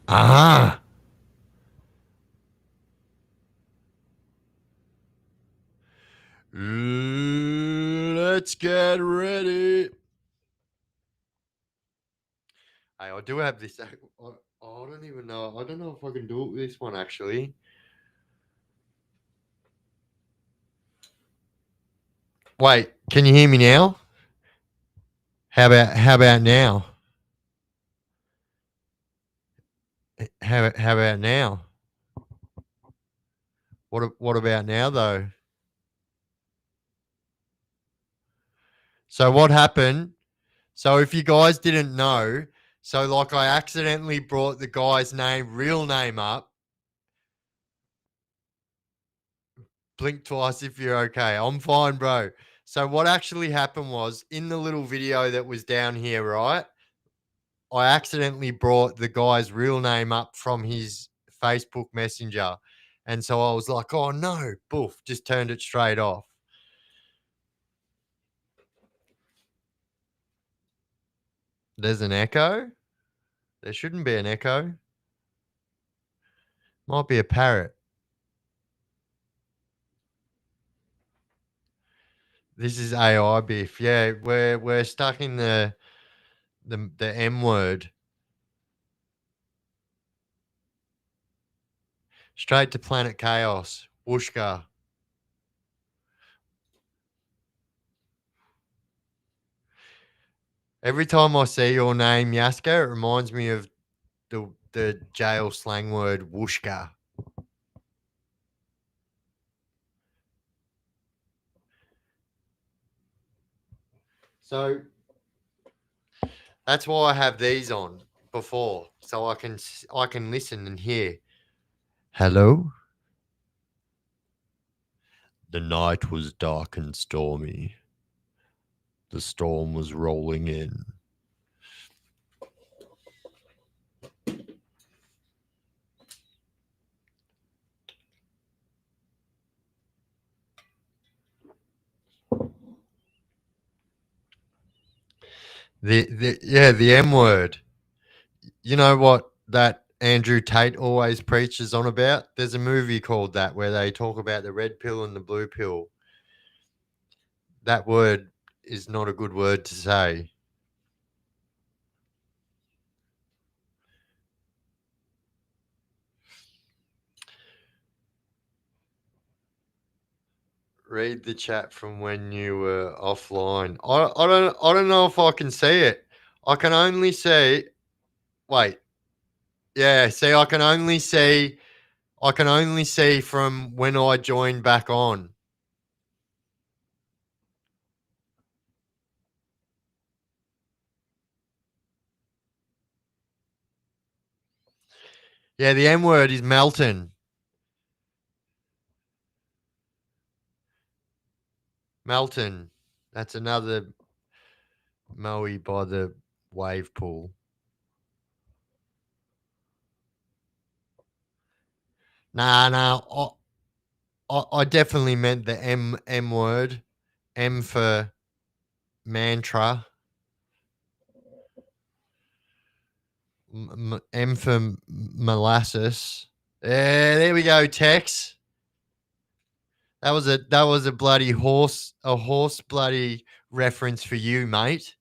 Ah, let's get ready. Hey, I do have this. I don't even know. I don't know if I can do it with this one actually. Wait, can you hear me now? How about now? How about now? What about now though? So what happened? So if you guys didn't know, so like I accidentally brought the guy's real name up. Blink twice if you're okay. I'm fine, bro. So what actually happened was in the little video that was down here, right? I accidentally brought the guy's real name up from his Facebook Messenger. And so I was like, oh no, boof, just turned it straight off. There's an echo. There shouldn't be an echo. Might be a parrot. This is AI Biff. Yeah, we're stuck in the M word. Straight to Planet Chaos. Whooshka. Every time I see your name, Yaska, it reminds me of the jail slang word whooshka. So that's why I have these on before, so I can listen and hear. Hello. The night was dark and stormy. The storm was rolling in. The M word. You know what that Andrew Tate always preaches on about? There's a movie called that where they talk about the red pill and the blue pill. That word is not a good word to say. Read the chat from when you were offline. I don't know if I can see it. I can only see. Wait. Yeah, see, I can only see from when I joined back on. Yeah, the M word is Melton. Melton. That's another Moe by the wave pool. Nah, nah. I definitely meant the M word. M for mantra. M for molasses. Yeah, there we go, Tex. That was a bloody horse bloody reference for you, mate.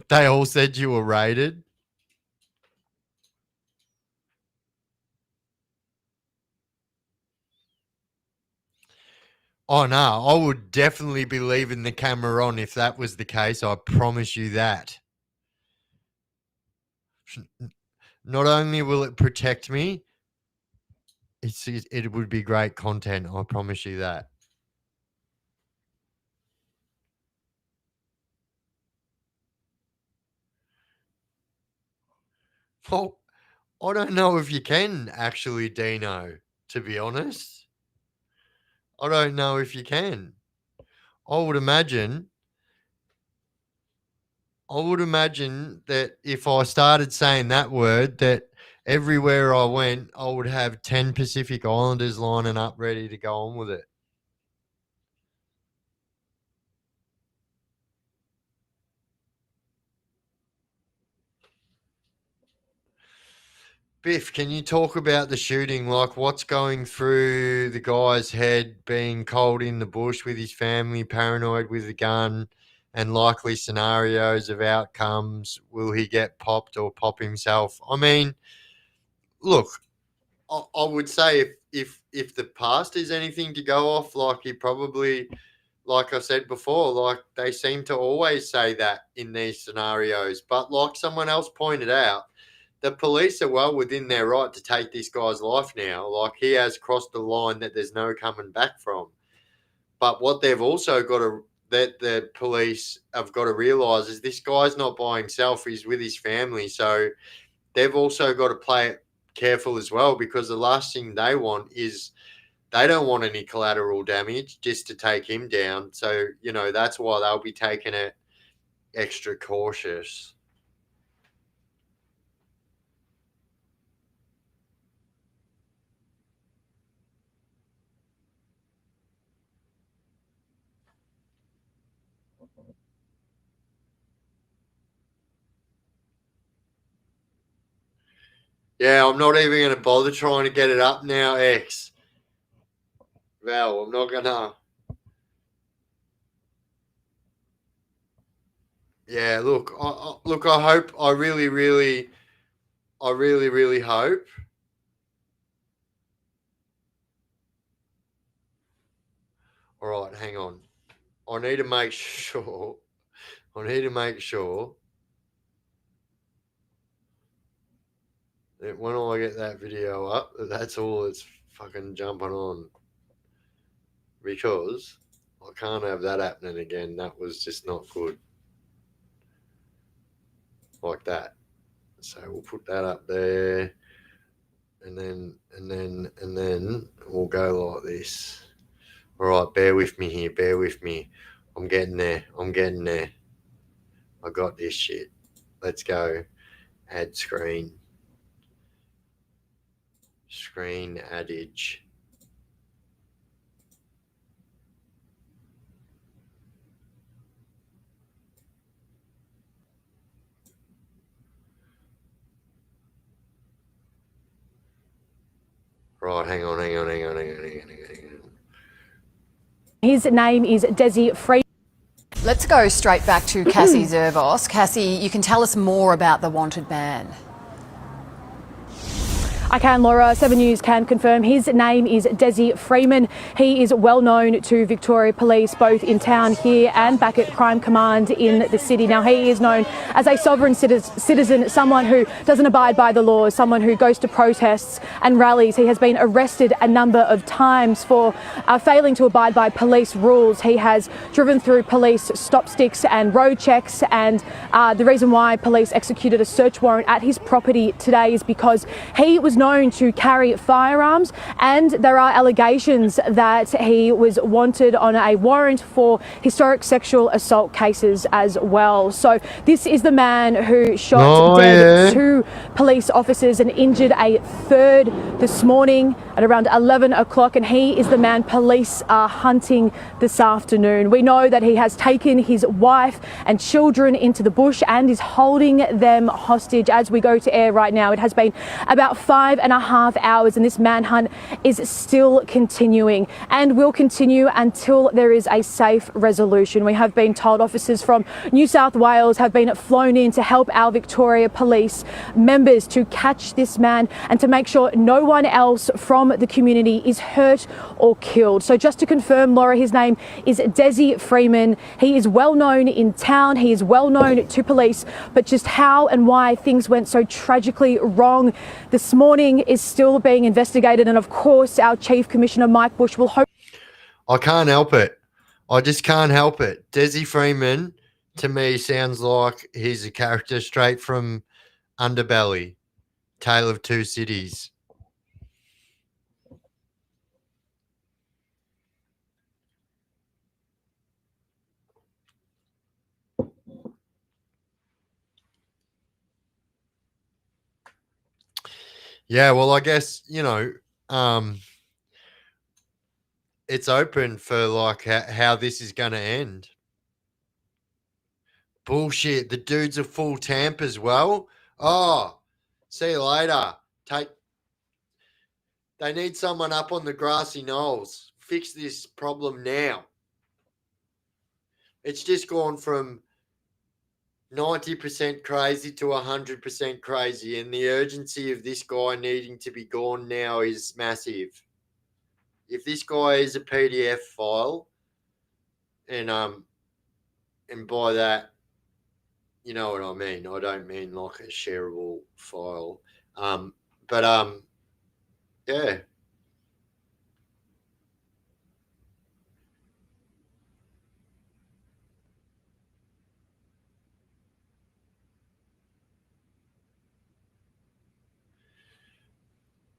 They all said you were raided. Oh no, I would definitely be leaving the camera on if that was the case. I promise you that. Not only will it protect me, it would be great content. I promise you that. Well, I don't know if you can actually, Dino. To be honest, I don't know if you can. I would imagine. I would imagine that if I started saying that word, that everywhere I went, I would have 10 Pacific Islanders lining up ready to go on with it. Biff, can you talk about the shooting? Like, what's going through the guy's head, being cold in the bush with his family, paranoid with a gun, and likely scenarios of outcomes? Will he get popped or pop himself? I mean, look, I would say if the past is anything to go off, like he probably, like I said before, like they seem to always say that in these scenarios. But like someone else pointed out, the police are well within their right to take this guy's life now. Like he has crossed the line that there's no coming back from. But what they've also got to, that the police have got to realise is this guy's not by himself, he's with his family. So they've also got to play it careful as well, because the last thing they want is they don't want any collateral damage just to take him down. So, that's why they'll be taking it extra cautious. Yeah, I'm not even going to bother trying to get it up now, X. Val, I'm not going to. Yeah, look, I hope, I really, really hope. All right, hang on. I need to make sure. I need to make sure that when I get that video up, that's all it's fucking jumping on. Because I can't have that happening again. That was just not good. Like that. So we'll put that up there. And then we'll go like this. All right, bear with me here. Bear with me. I'm getting there. I got this shit. Let's go. Add screen. Screen adage. Right, hang on. His name is Desi Freeman. Let's go straight back to Cassie Zervos. Cassie, you can tell us more about the wanted man. I can, Laura. 7 News can confirm his name is Desi Freeman. He is well known to Victoria Police, both in town here and back at Crime Command in the city. Now, he is known as a sovereign citizen, someone who doesn't abide by the laws, someone who goes to protests and rallies. He has been arrested a number of times for failing to abide by police rules. He has driven through police stop sticks and road checks, and the reason why police executed a search warrant at his property today is because he was known to carry firearms, and there are allegations that he was wanted on a warrant for historic sexual assault cases as well. So this is the man who shot dead 2 police officers and injured a third this morning at around 11 o'clock, and he is the man police are hunting this afternoon. We know that he has taken his wife and children into the bush and is holding them hostage as we go to air right now. It has been about 5.5 hours, and this manhunt is still continuing and will continue until there is a safe resolution. We have been told officers from New South Wales have been flown in to help our Victoria Police members to catch this man and to make sure no one else from the community is hurt or killed. So just to confirm, Laura, his name is Desi Freeman. He is well known in town. He is well known to police, but just how and why things went so tragically wrong this morning is still being investigated. And of course, our Chief Commissioner, Mike Bush, will hope. I can't help it. I just can't help it. Desi Freeman, to me, sounds like he's a character straight from Underbelly, Tale of Two Cities. Yeah, well, I guess, it's open for like how this is going to end. Bullshit. The dude's a full tamp as well. Oh, see you later. They need someone up on the grassy knolls. Fix this problem now. It's just gone from 90% crazy to 100% crazy, and the urgency of this guy needing to be gone now is massive. If this guy is a PDF file, and by that, you know what I mean. I don't mean like a shareable file. Yeah.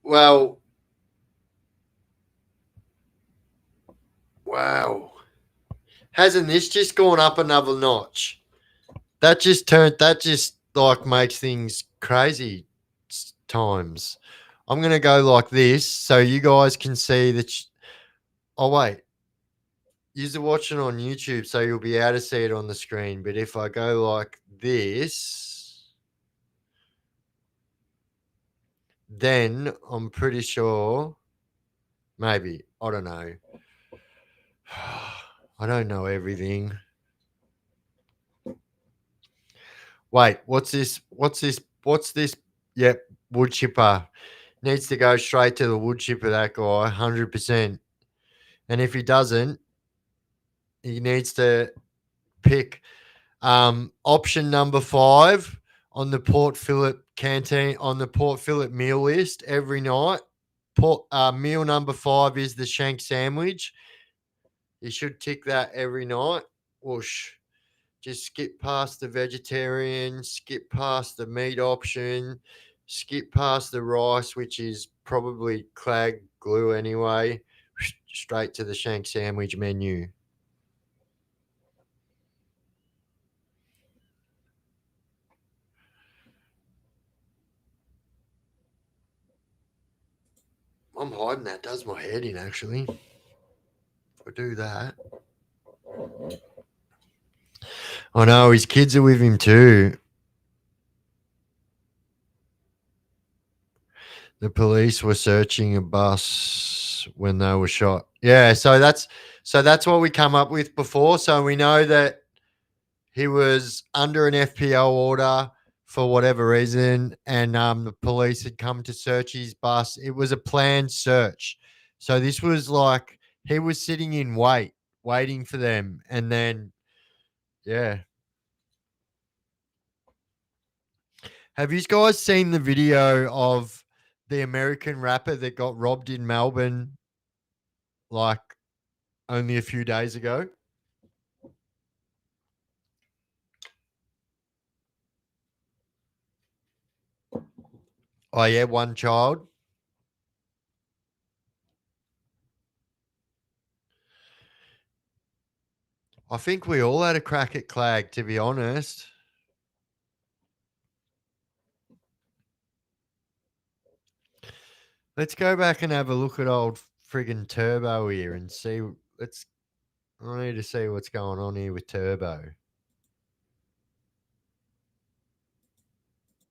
Well, wow. Hasn't this just gone up another notch? That just like makes things crazy times. I'm going to go like this so you guys can see that. Oh, wait. You're watching on YouTube, so you'll be able to see it on the screen. But if I go like this, then I'm pretty sure, maybe, I don't know. I don't know everything. Wait, what's this? Yep, wood chipper. Needs to go straight to the wood chipper, that guy, 100%. And if he doesn't, he needs to pick option number 5 on the Port Phillip canteen, on the Port Phillip meal list every night. Meal number 5 is the shank sandwich. You should tick that every night. Whoosh. Just skip past the vegetarian, skip past the meat option, skip past the rice, which is probably clag glue anyway, straight to the shank sandwich menu. I'm hiding that. Does my head in, actually. If I do that. I know, his kids are with him too. The police were searching a bus when they were shot. Yeah, so that's what we come up with before. So we know that he was under an FPL order for whatever reason, and the police had come to search his bus. It was a planned search. So this was like he was sitting in waiting for them, and then, yeah. Have you guys seen the video of the American rapper that got robbed in Melbourne like only a few days ago? Oh, yeah, one child. I think we all had a crack at Clag, to be honest. Let's go back and have a look at old friggin' Turbo here and see. I need to see what's going on here with Turbo.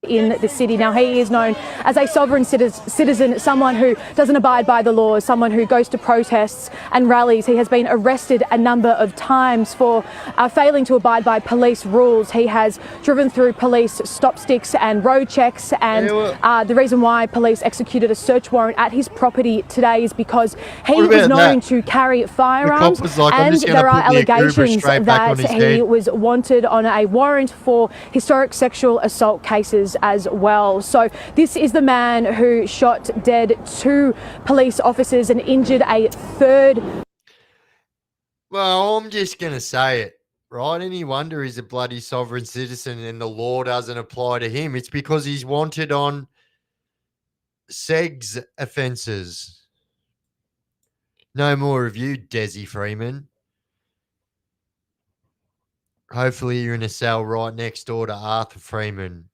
In the city. Now, he is known as a sovereign citizen, someone who doesn't abide by the laws, someone who goes to protests and rallies. He has been arrested a number of times for failing to abide by police rules. He has driven through police stop sticks and road checks, and the reason why police executed a search warrant at his property today is because he is known to carry firearms, and there are allegations that he was wanted on a warrant for historic sexual assault cases as well. So this is the man who shot dead 2 police officers and injured a 3rd. Well, I'm just going to say it, right? Any wonder he's a bloody sovereign citizen and the law doesn't apply to him? It's because he's wanted on Seige offences. No more of you, Desi Freeman. Hopefully you're in a cell right next door to Arthur Freeman.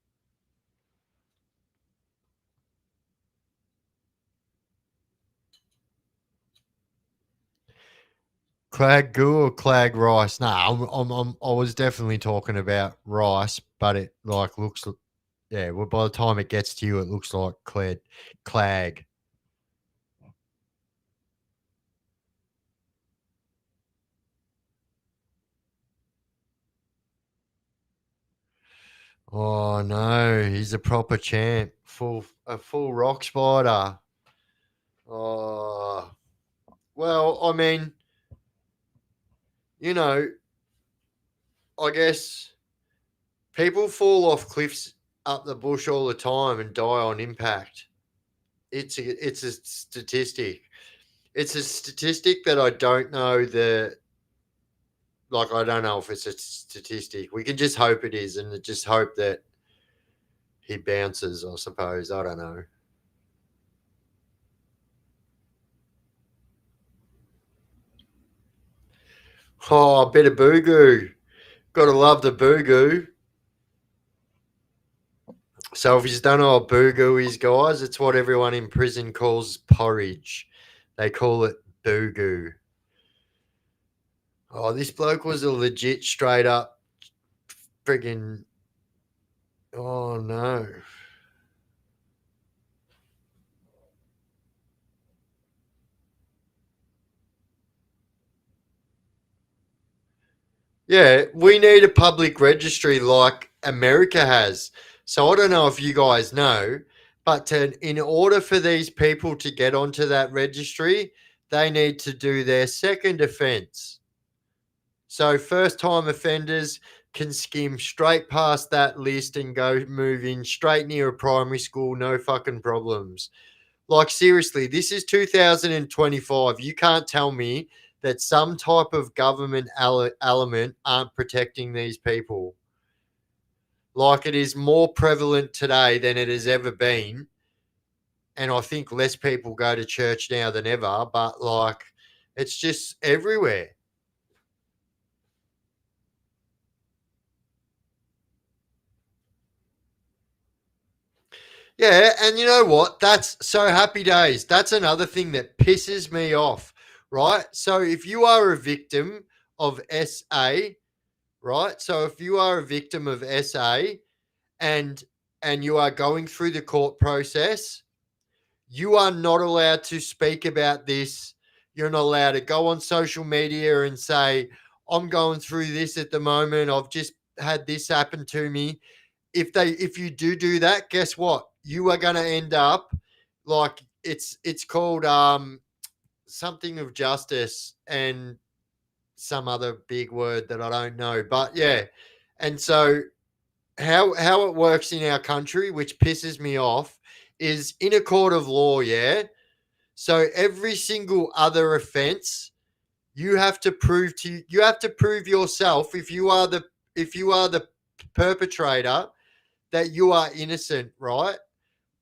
Clag goo or clag rice? Nah, I was definitely talking about rice, but it like looks Yeah, well, by the time it gets to you, it looks like clag. Oh no, he's a proper champ. A full rock spider. Oh well, I mean, you know, I guess people fall off cliffs up the bush all the time and die on impact. It's a statistic. It's a statistic that I don't know I don't know if it's a statistic. We can just hope it is, and just hope that he bounces. I suppose I don't know. Oh, a bit of boogoo. Gotta love the boogoo. So if you don't know what boogoo is, guys, it's what everyone in prison calls porridge. They call it boogoo. Oh, this bloke was a legit straight up friggin' oh no. Yeah, we need a public registry like America has. So I don't know if you guys know, but in order for these people to get onto that registry, they need to do their second offense. So first time offenders can skim straight past that list and go move in straight near a primary school, no fucking problems. Like seriously, this is 2025. You can't tell me that some type of government element aren't protecting these people. Like it is more prevalent today than it has ever been. And I think less people go to church now than ever, but like it's just everywhere. Yeah, and you know what? That's so happy days. That's another thing that pisses me off, right? So if you are a victim of SA, right? So if you are a victim of SA and you are going through the court process, you are not allowed to speak about this. You're not allowed to go on social media and say, I'm going through this at the moment. I've just had this happen to me. If you do that, guess what? You are going to end up like it's called something of justice and some other big word that I don't know. But yeah. And so how it works in our country, which pisses me off, is in a court of law, yeah. So every single other offense, you have to prove yourself if you are the perpetrator that you are innocent, right?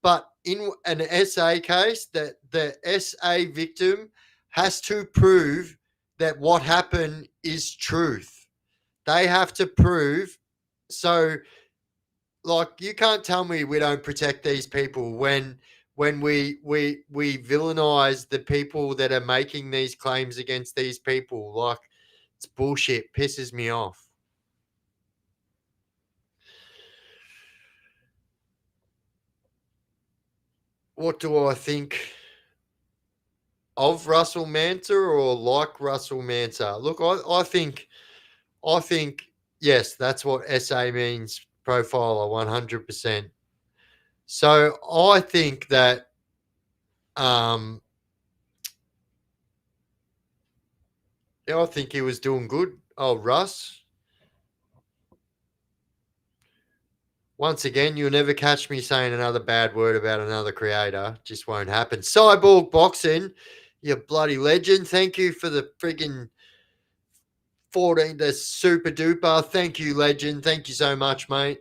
But in an SA case, that the SA victim has to prove that what happened is truth. They have to prove so like you can't tell me we don't protect these people when we villainize the people that are making these claims against these people. Like it's bullshit. Pisses me off. What do I think of Russell Manta or like Russell Manta? Look, I think yes, that's what SA means. Profiler, 100%. So I think that yeah, I think he was doing good. Oh, Russ. Once again, you'll never catch me saying another bad word about another creator. Just won't happen. Cyborg Boxing, you bloody legend. Thank you for the friggin' 14, the super duper. Thank you, legend. Thank you so much, mate.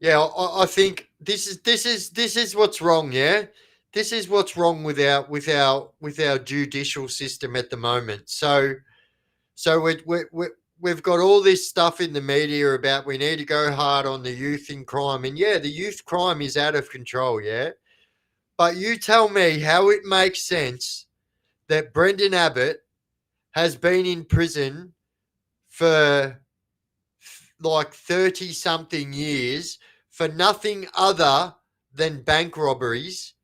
Yeah, I think this is what's wrong. Yeah, this is what's wrong with our judicial system at the moment. So we've got all this stuff in the media about we need to go hard on the youth in crime, and yeah, the youth crime is out of control. Yeah, but you tell me how it makes sense that Brendan Abbott has been in prison for like 30 something years for nothing other than bank robberies,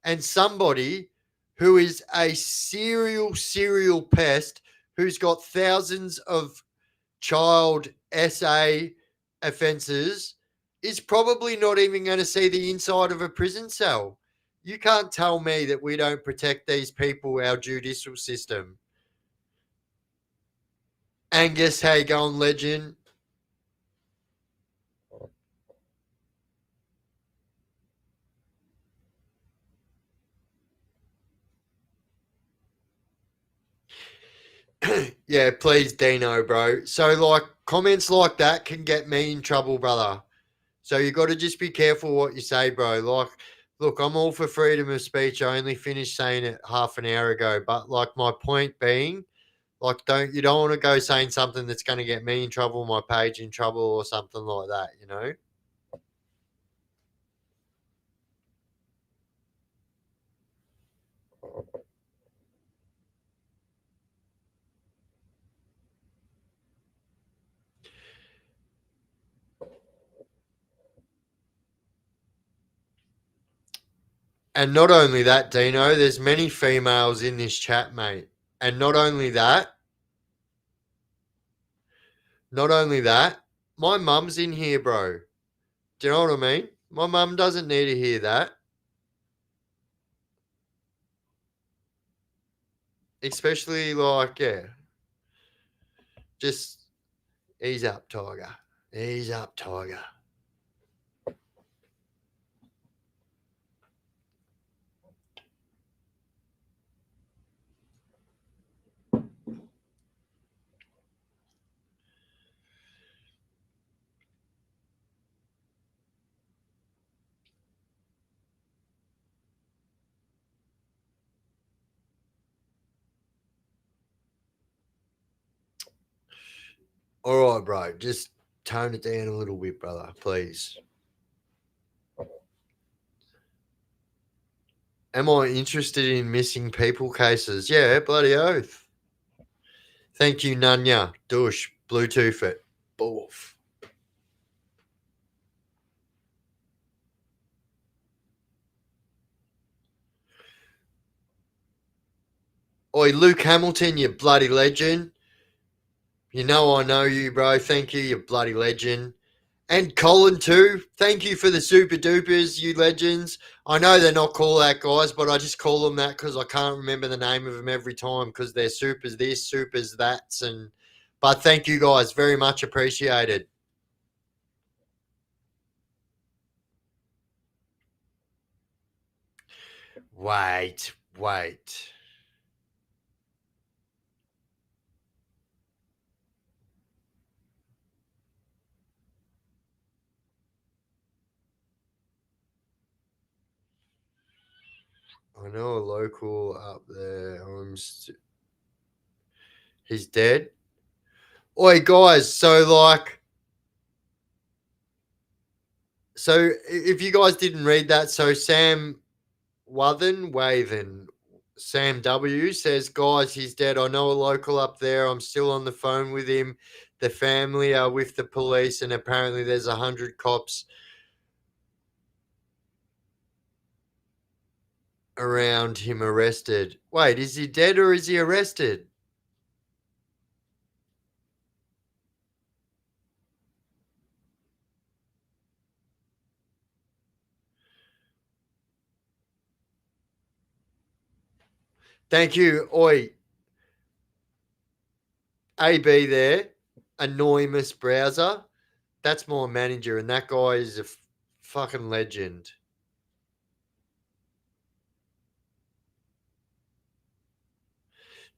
and somebody who is a serial pest who's got thousands of child SA offences is probably not even going to see the inside of a prison cell. You can't tell me that we don't protect these people, our judicial system. Angus, how you going, legend? Yeah, please, Dino, bro. So, like, comments like that can get me in trouble, brother. So you got to just be careful what you say, bro. Like, look, I'm all for freedom of speech. I only finished saying it half an hour ago, but like my point being, like, you don't want to go saying something that's going to get me in trouble, my page in trouble, or something like that, you know? And not only that, Dino, there's many females in this chat, mate. And not only that, my mum's in here, bro. Do you know what I mean? My mum doesn't need to hear that. Especially like, yeah, just ease up, Tiger. Ease up, Tiger. All right, bro. Just tone it down a little bit, brother, please. Am I interested in missing people cases? Yeah, bloody oath. Thank you, Nanya. Douche. Bluetooth it. Boof. Oi, Luke Hamilton, you bloody legend. You know I know you, bro. Thank you, you bloody legend. And Colin, too. Thank you for the super dupers, you legends. I know they're not call out guys, but I just call them that because I can't remember the name of them every time because they're supers this, supers that's. But thank you guys. Very much appreciated. Wait. I know a local up there. He's dead. Oi, guys. So if you guys didn't read that, so Sam Sam W says, guys, he's dead. I know a local up there. I'm still on the phone with him. The family are with the police, and apparently there's 100 cops around him arrested. Wait, is he dead or is he arrested? Thank you. Oi, AB there, Anonymous Browser. That's my manager, and that guy is a fucking legend.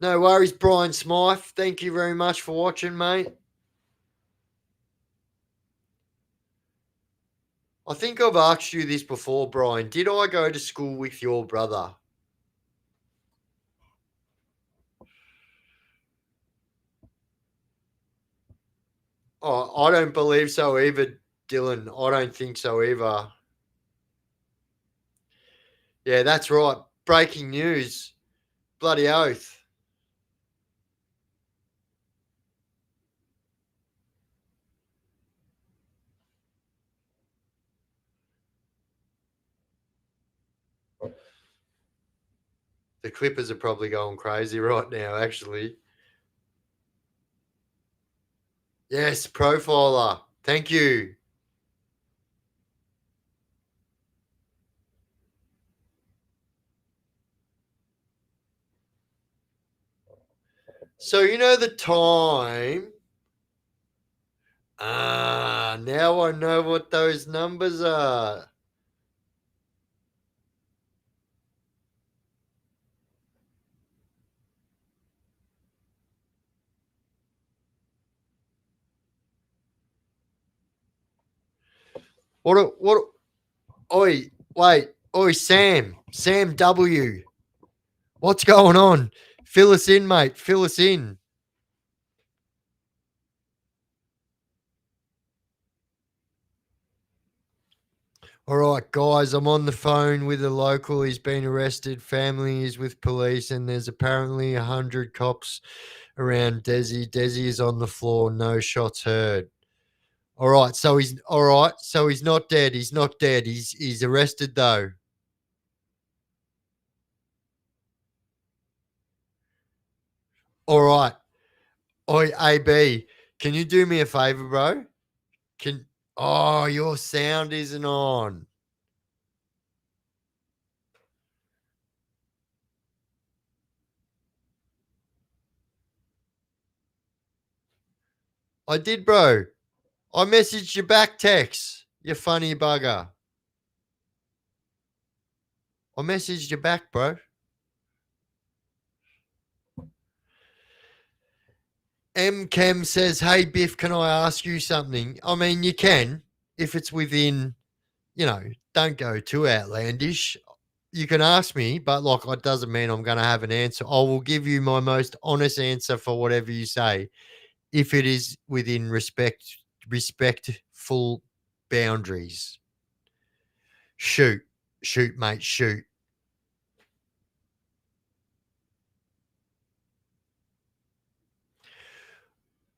No worries, Brian Smythe. Thank you very much for watching, mate. I think I've asked you this before, Brian. Did I go to school with your brother? Oh, I don't believe so either, Dylan. I don't think so either. Yeah, that's right. Breaking news. Bloody oath. The Clippers are probably going crazy right now, actually. Yes, profiler. Thank you. So you know the time. Now I know what those numbers are. What? Oi, wait. Oi, Sam W. What's going on? Fill us in, mate. Fill us in. All right, guys, I'm on the phone with a local. He's been arrested. Family is with police, and there's apparently 100 cops around Desi. Desi is on the floor. No shots heard. All right, so he's all right. So he's not dead. He's not dead. He's arrested though. All right. Oi, AB, can you do me a favor, bro? Can Oh, your sound isn't on. I did, bro. I messaged you back text. You funny bugger. I messaged you back, bro. M Chem says, "Hey Biff, can I ask you something?" I mean, you can if it's within, don't go too outlandish. You can ask me, but like it doesn't mean I'm going to have an answer. I will give you my most honest answer for whatever you say if it is within respectful boundaries. Shoot, shoot, mate, shoot.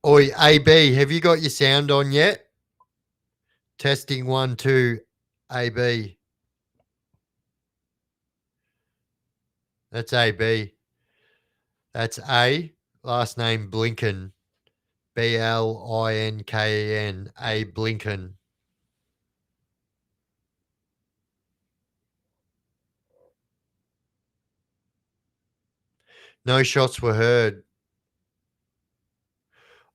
Oi, AB, have you got your sound on yet? Testing 1, 2, AB. That's AB. That's A. Last name Blinken. Blinken. A Blinken. No shots were heard.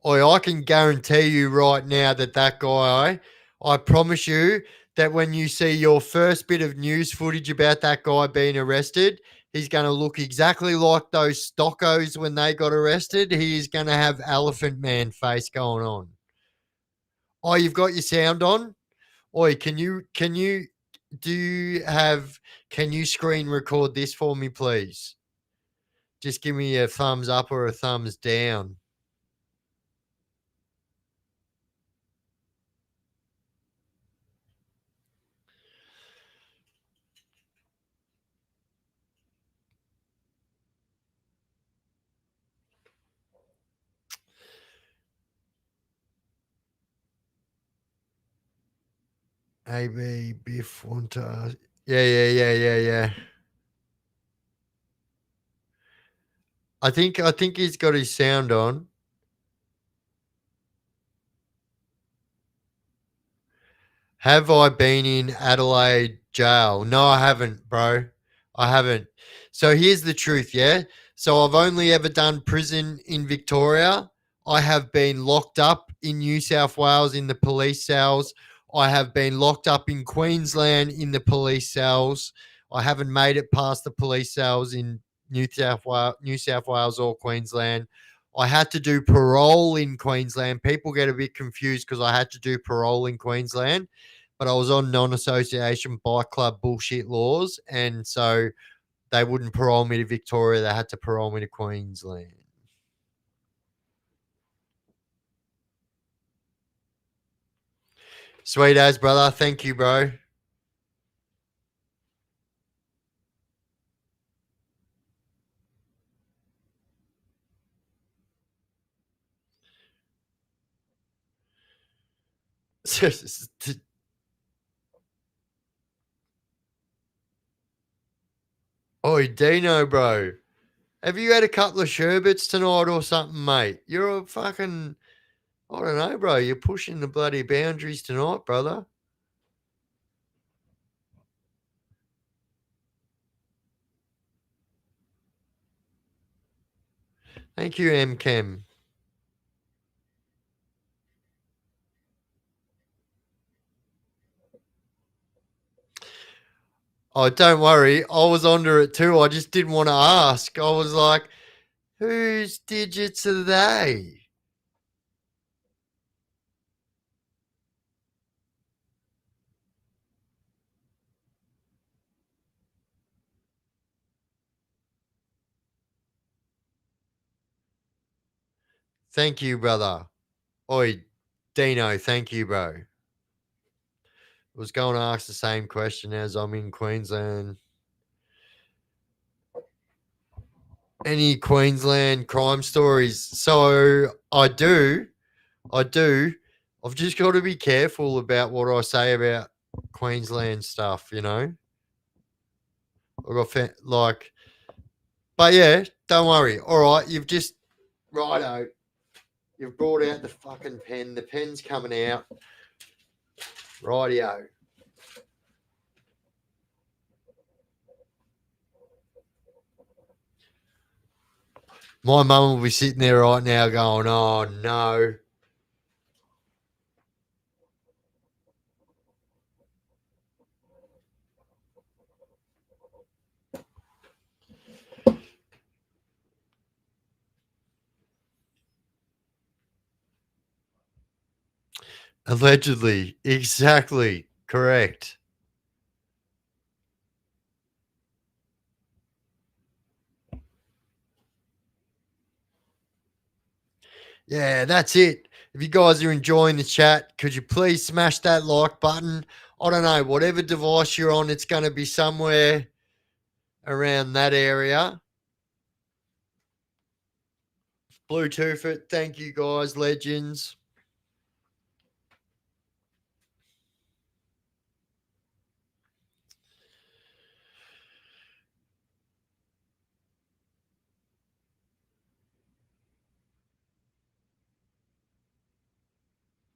Oi, I can guarantee you right now that guy, I promise you that when you see your first bit of news footage about that guy being arrested, he's going to look exactly like those stockos when they got arrested. He is going to have elephant man face going on. Oh, you've got your sound on? Oi, do you have, can you screen record this for me, please? Just give me a thumbs up or a thumbs down. AB Biff want to ask. Yeah. I think he's got his sound on. Have I been in Adelaide jail? No, I haven't, bro. I haven't. So here's the truth, yeah? So I've only ever done prison in Victoria. I have been locked up in New South Wales in the police cells. I have been locked up in Queensland in the police cells. I haven't made it past the police cells in New South Wales or Queensland. I had to do parole in Queensland. People get a bit confused because I had to do parole in Queensland, but I was on non-association bike club bullshit laws, and so they wouldn't parole me to Victoria. They had to parole me to Queensland. Sweet as, brother. Thank you, bro. Oi, Dino, bro. Have you had a couple of sherbets tonight or something, mate? You're a fucking, I don't know, bro. You're pushing the bloody boundaries tonight, brother. Thank you, M Chem. Oh, don't worry. I was under it too. I just didn't want to ask. I was like, whose digits are they? Thank you, brother. Oi, Dino, thank you, bro. I was going to ask the same question as I'm in Queensland. Any Queensland crime stories? So I do. I've just got to be careful about what I say about Queensland stuff, you know? I got like, but yeah, don't worry. All right, you've just, righto, you've brought out the fucking pen. The pen's coming out. Rightio. My mum will be sitting there right now going, oh no. Allegedly. Exactly. Correct. Yeah, that's it. If you guys are enjoying the chat, could you please smash that like button? I don't know, whatever device you're on, it's going to be somewhere around that area. Bluetooth it. Thank you guys, legends.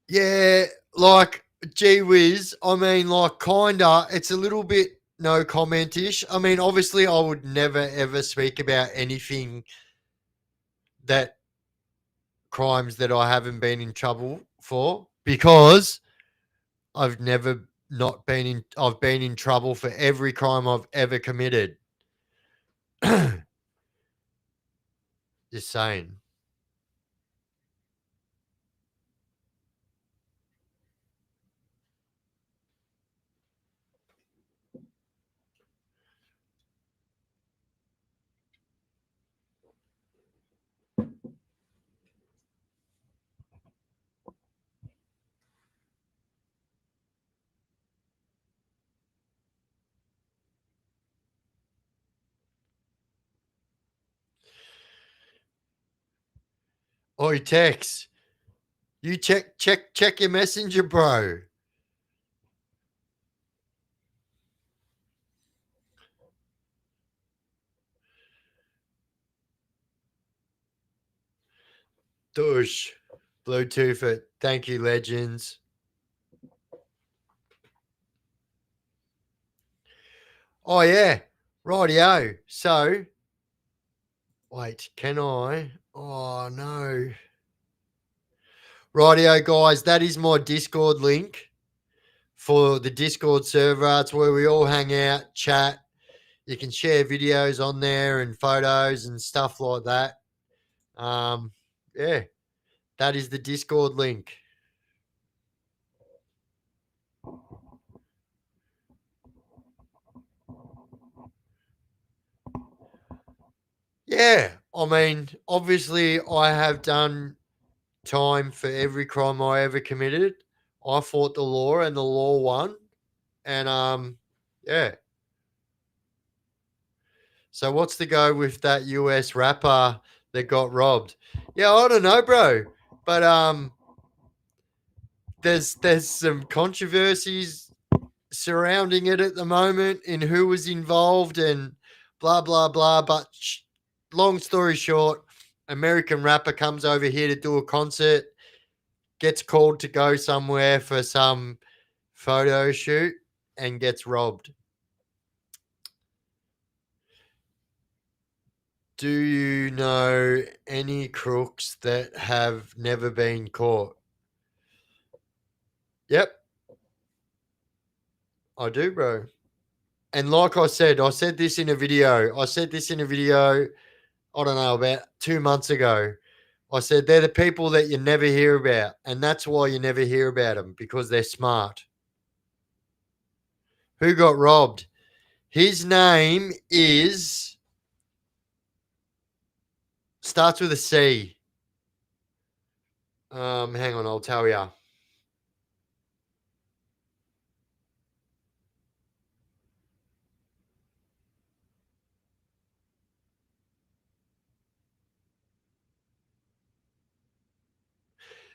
Yeah, like, gee whiz. I mean, like, kinda. It's a little bit no comment ish. I mean, obviously, I would never ever speak about anything that crimes that I haven't been in trouble for because I've never not been in, I've been in trouble for every crime I've ever committed. Just saying. Oi, Tex, you check your messenger, bro. Douche. Bluetooth it. Thank you, legends. Oh yeah. Rightio. So wait, can I? Oh no. Rightio, guys, that is my Discord link for the Discord server. It's where we all hang out, chat. You can share videos on there and photos and stuff like that. Yeah, that is the Discord link. Yeah, I mean, obviously, I have done time for every crime I ever committed. I fought the law and the law won. And yeah. So what's the go with that US rapper that got robbed? Yeah, I don't know, bro. But there's some controversies surrounding it at the moment in who was involved and blah, blah, blah. But long story short, American rapper comes over here to do a concert, gets called to go somewhere for some photo shoot, and gets robbed. Do you know any crooks that have never been caught? Yep, I do, bro. And like I said this in a video. I don't know, about 2 months ago. I said they're the people that you never hear about. And that's why you never hear about them, because they're smart. Who got robbed? His name is, starts with a C. Hang on, I'll tell you.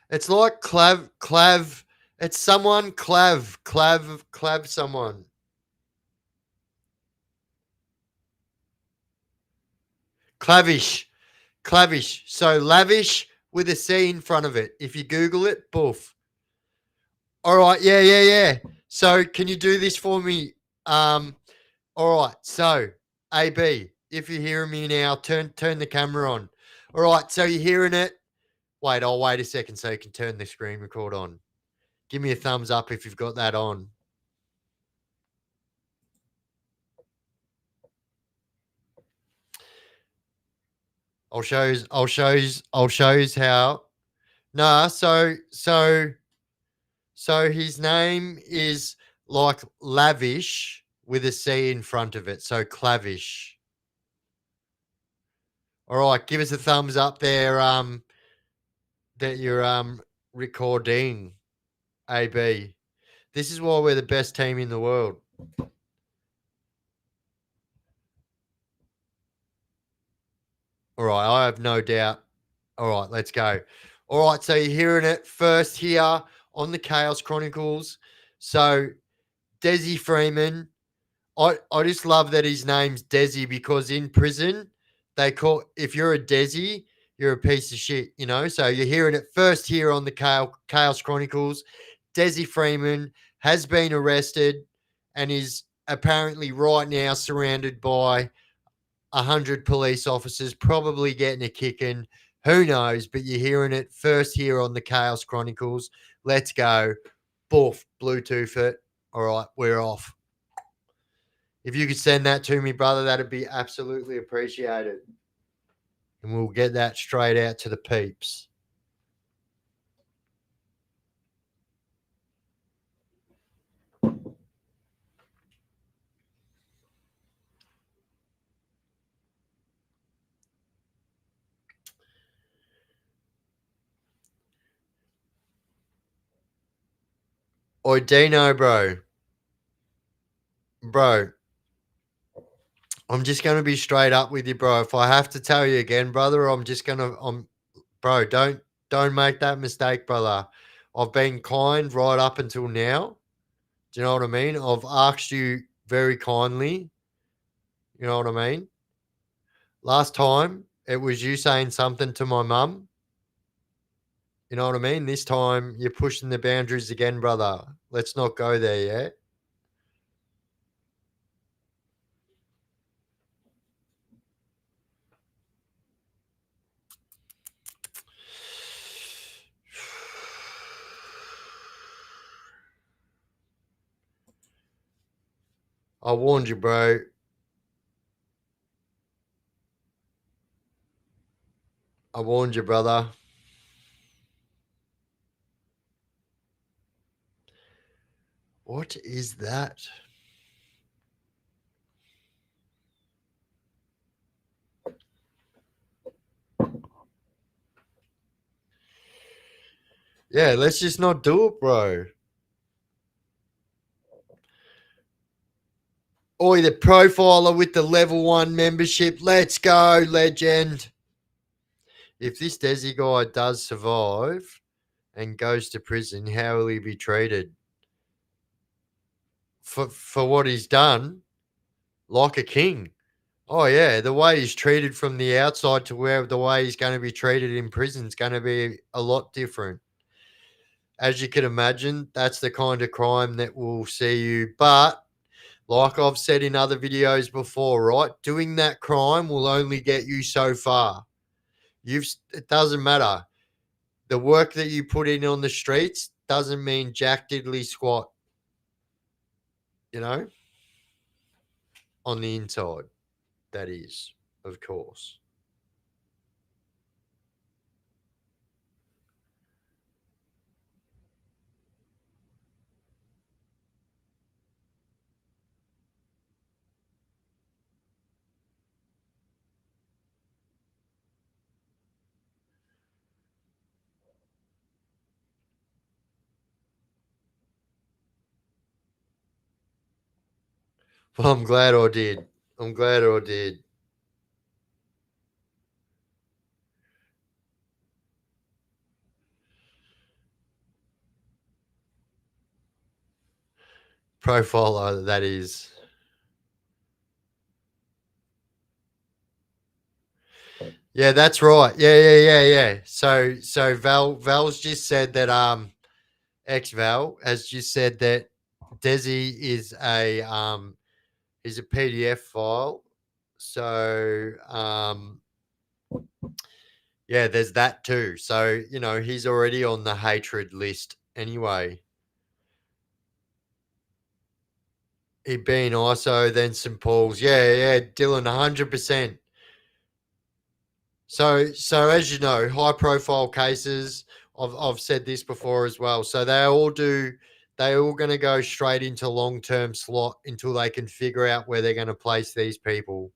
It's like clav. It's someone clav someone. Clavish. So lavish with a C in front of it. If you Google it, boof. All right, yeah. So can you do this for me? All right. So AB, if you're hearing me now, turn the camera on. All right. So you're hearing it. Wait, I'll wait a second so you can turn the screen record on. Give me a thumbs up if you've got that on. I'll show you how. Nah, so his name is like lavish with a C in front of it. So clavish. All right, give us a thumbs up there. That you're recording, AB. This is why we're the best team in the world. All right, I have no doubt. All right, let's go. All right, so you're hearing it first here on the Chaos Chronicles. So Desi Freeman, I just love that his name's Desi, because in prison they call, if you're a Desi, you're a piece of shit, you know. So you're hearing it first here on the Chaos Chronicles. Desi Freeman has been arrested and is apparently right now surrounded by 100 police officers, probably getting a kicking. Who knows? But you're hearing it first here on the Chaos Chronicles. Let's go. Boof, Bluetooth it. All right, we're off. If you could send that to me, brother, that'd be absolutely appreciated. And we'll get that straight out to the peeps. Oi, Dino, bro. Bro, I'm just going to be straight up with you, bro. If I have to tell you again, brother, bro, don't make that mistake, brother. I've been kind right up until now. Do you know what I mean? I've asked you very kindly. You know what I mean? Last time it was you saying something to my mum. You know what I mean? This time you're pushing the boundaries again, brother. Let's not go there, yeah? I warned you, bro. I warned you, brother. What is that? Yeah, let's just not do it, bro. Oi, the profiler with the level 1 membership. Let's go, legend. If this Desi guy does survive and goes to prison, how will he be treated? For what he's done, like a king. Oh yeah, the way he's treated from the outside to where the way he's going to be treated in prison is going to be a lot different. As you can imagine, that's the kind of crime that will see you. But like I've said in other videos before, right? Doing that crime will only get you so far. It doesn't matter. The work that you put in on the streets doesn't mean jack diddly squat, you know, on the inside. That is, of course. Well, I'm glad I did. I'm glad I did. Profiler, that is. Yeah, that's right. Yeah. So Val's just said that ex Val has just said that Desi is a PDF file. So yeah, there's that too. So, you know, he's already on the hatred list anyway. He'd been ISO, then St. Paul's. Yeah, Dylan, 100%. So as you know, high profile cases. I've said this before as well. So they all going to go straight into long term slot until they can figure out where they're going to place these people.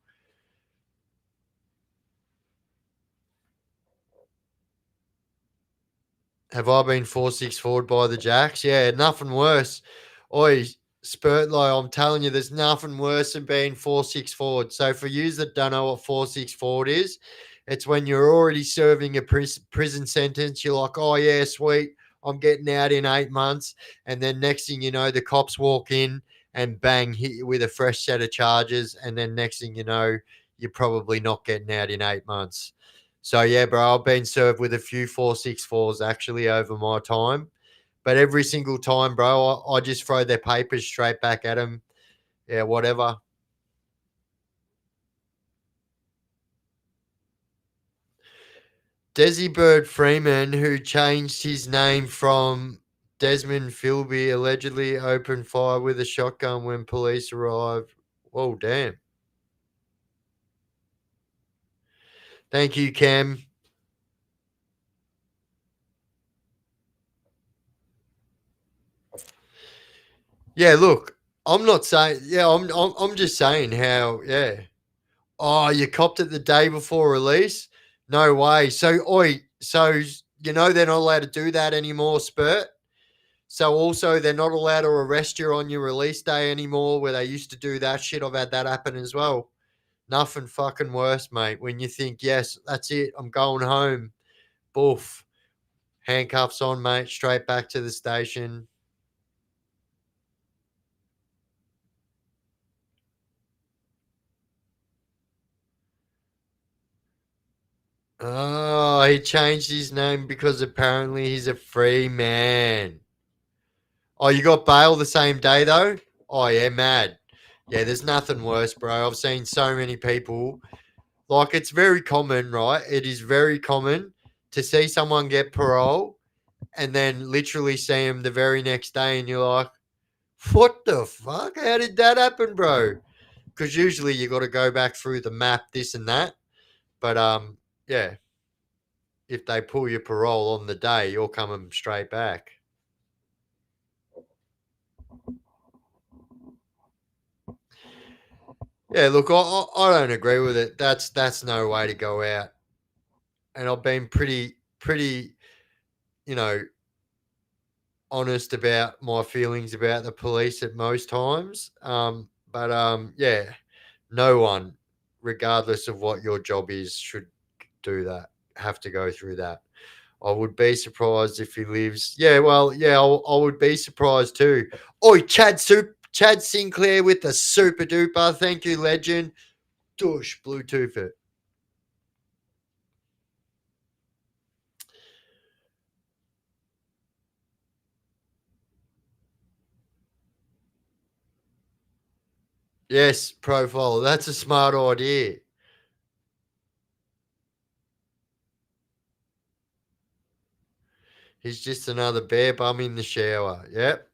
Have I been 4-6 forward by the Jacks? Yeah, nothing worse. Oi, Spurtlow, I'm telling you, there's nothing worse than being 4-6 forward. So for you that don't know what 4-6 forward is, it's when you're already serving a prison sentence. You're like, oh yeah, sweet, I'm getting out in 8 months, and then next thing you know, the cops walk in and bang, hit you with a fresh set of charges, and then next thing you know, you're probably not getting out in 8 months. So yeah, bro, I've been served with a few 4-6-4s actually over my time, but every single time, bro, I just throw their papers straight back at them. Yeah, whatever. Desi Bird Freeman, who changed his name from Desmond Philby, allegedly opened fire with a shotgun when police arrived. Whoa, damn. Thank you, Cam. Yeah, look, I'm not saying. Yeah, I'm just saying how. Yeah. Oh, you copped it the day before release? No way. So you know they're not allowed to do that anymore, Spurt. So also they're not allowed to arrest you on your release day anymore, where they used to do that shit. I've had that happen as well. Nothing fucking worse, mate. When you think, yes, that's it, I'm going home. Boof. Handcuffs on, mate. Straight back to the station. Oh, he changed his name because apparently he's a free man. Oh, you got bail the same day though? Oh yeah, mad. Yeah, there's nothing worse, bro. I've seen so many people. Like it's very common, right? It is very common to see someone get parole and then literally see him the very next day, and you're like, "What the fuck? How did that happen, bro?" Because usually you got to go back through the map, this and that. But yeah, if they pull your parole on the day, you're coming straight back. Yeah, look, I don't agree with it. That's no way to go out. And I've been pretty, you know, honest about my feelings about the police at most times. But yeah, no one, regardless of what your job is, should do that. Have to go through that. I would be surprised if he lives. Yeah, well, yeah, I would be surprised too. Oi, Chad Sinclair with the super duper. Thank you, legend. Dush, Bluetooth it. Yes, profile. That's a smart idea. He's just another bear bum in the shower. Yep.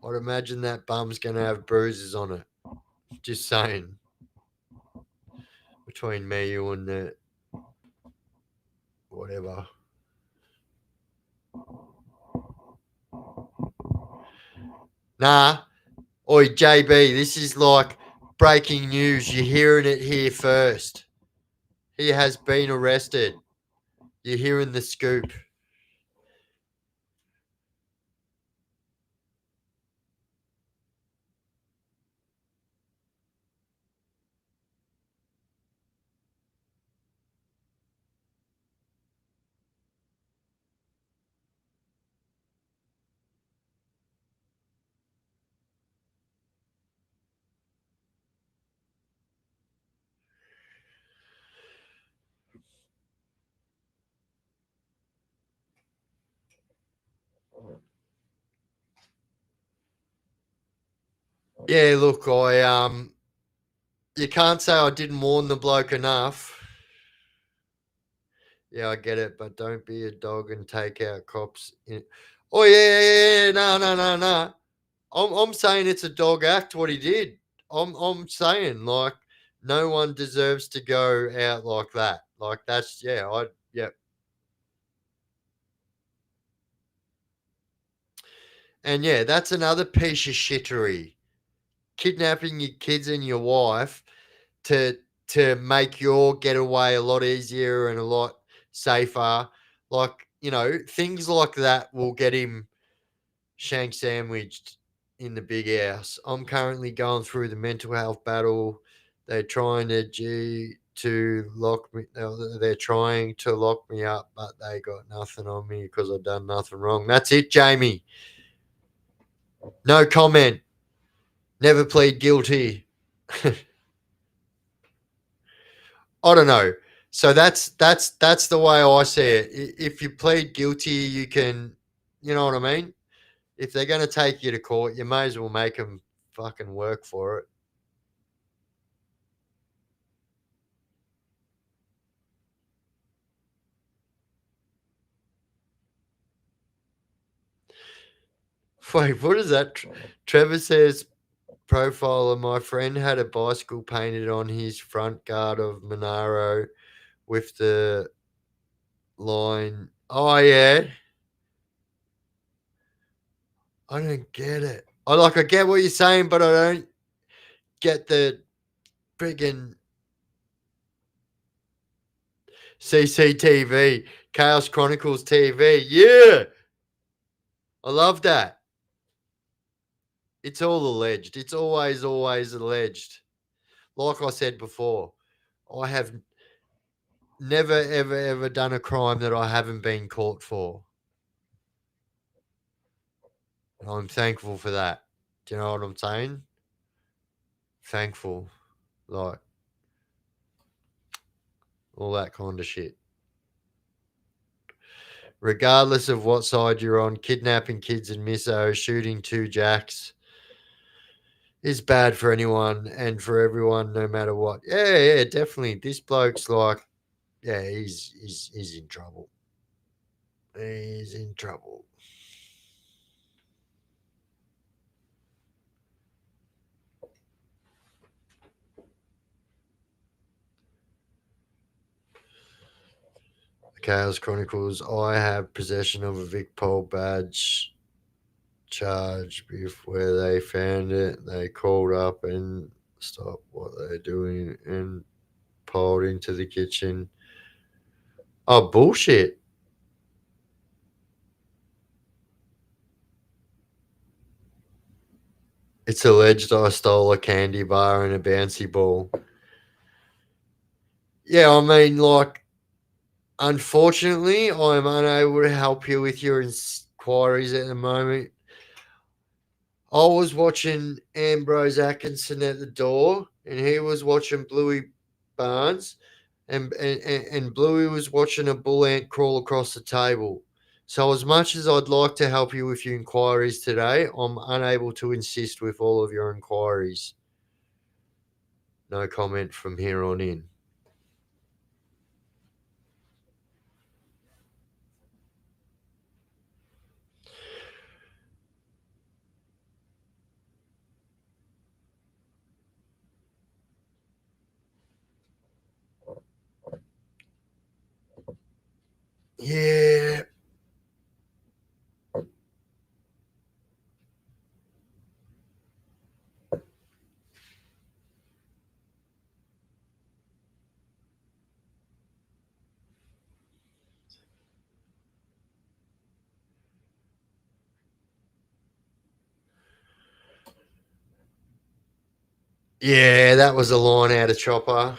I'd imagine that bum's going to have bruises on it. Just saying. Between me, you, and the whatever. Nah. Oi, JB, this is like breaking news. You're hearing it here first. He has been arrested. You're hearing the scoop. Yeah, look, you can't say I didn't warn the bloke enough. Yeah, I get it, but don't be a dog and take out cops. Oh yeah, no. I'm saying it's a dog act what he did. I'm saying like no one deserves to go out like that. Like that's yeah. And yeah, that's another piece of shittery. Kidnapping your kids and your wife to make your getaway a lot easier and a lot safer. Like, things like that will get him shank sandwiched in the big house. I'm currently going through the mental health battle. They're trying to lock me. They're trying to lock me up, but they got nothing on me because I've done nothing wrong. That's it, Jamie. No comment. Never plead guilty. I don't know. So that's the way I see it. If you plead guilty, you can, you know what I mean? If they're going to take you to court, you may as well make them fucking work for it. Wait, what is that? Trevor says profile of my friend had a bicycle painted on his front guard of Monaro with the line. Oh yeah, I don't get it. I get what you're saying, but I don't get the friggin' CCTV, Chaos Chronicles TV. Yeah, I love that. It's all alleged. It's always alleged. Like I said before, I have never, ever done a crime that I haven't been caught for. And I'm thankful for that. Do you know what I'm saying? Thankful. Like, all that kind of shit. Regardless of what side you're on, kidnapping kids in Misso, shooting two jacks is bad for anyone and for everyone, no matter what. Yeah, definitely. This bloke's like, yeah, he's in trouble. He's in trouble. Chaos Chronicles. I have possession of a Vic Pol badge charge where they found it. They called up and stopped what they're doing and pulled into the kitchen. Oh, bullshit. It's alleged I stole a candy bar and a bouncy ball. Yeah, I mean, like, unfortunately, I'm unable to help you with your inquiries at the moment. I was watching Ambrose Atkinson at the door, and he was watching Bluey Barnes, and Bluey was watching a bull ant crawl across the table. So, as much as I'd like to help you with your inquiries today, I'm unable to assist with all of your inquiries. No comment from here on in. Yeah. Yeah, that was a line out of Chopper.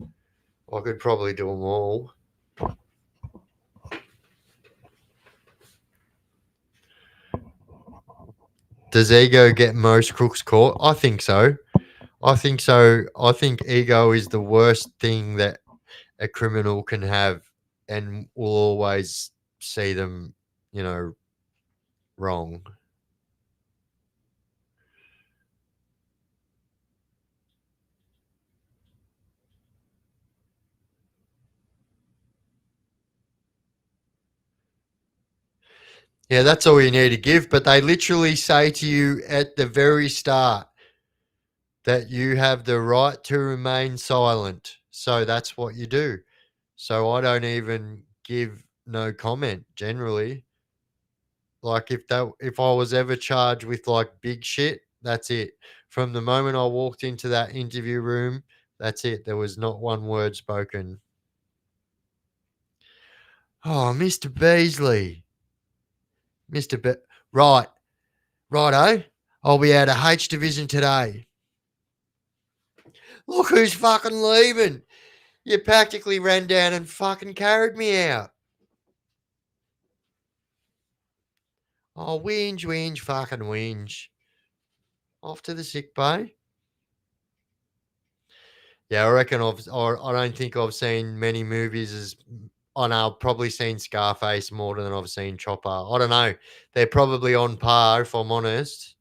I could probably do them all. Does ego get most crooks caught? I think so. I think so. I think ego is the worst thing that a criminal can have, and will always see them, wrong. Yeah, that's all you need to give. But they literally say to you at the very start that you have the right to remain silent. So that's what you do. So I don't even give no comment generally. Like if I was ever charged with like big shit, that's it. From the moment I walked into that interview room, that's it. There was not one word spoken. Oh, Mr. Beasley. Mr. Be- right. Righto. I'll be out of H division today. Look who's fucking leaving. You practically ran down and fucking carried me out. Oh, whinge, fucking whinge. Off to the sick bay. Yeah, I reckon I don't think I've seen many movies as. I know I've probably seen Scarface more than I've seen Chopper. I don't know. They're probably on par, if I'm honest.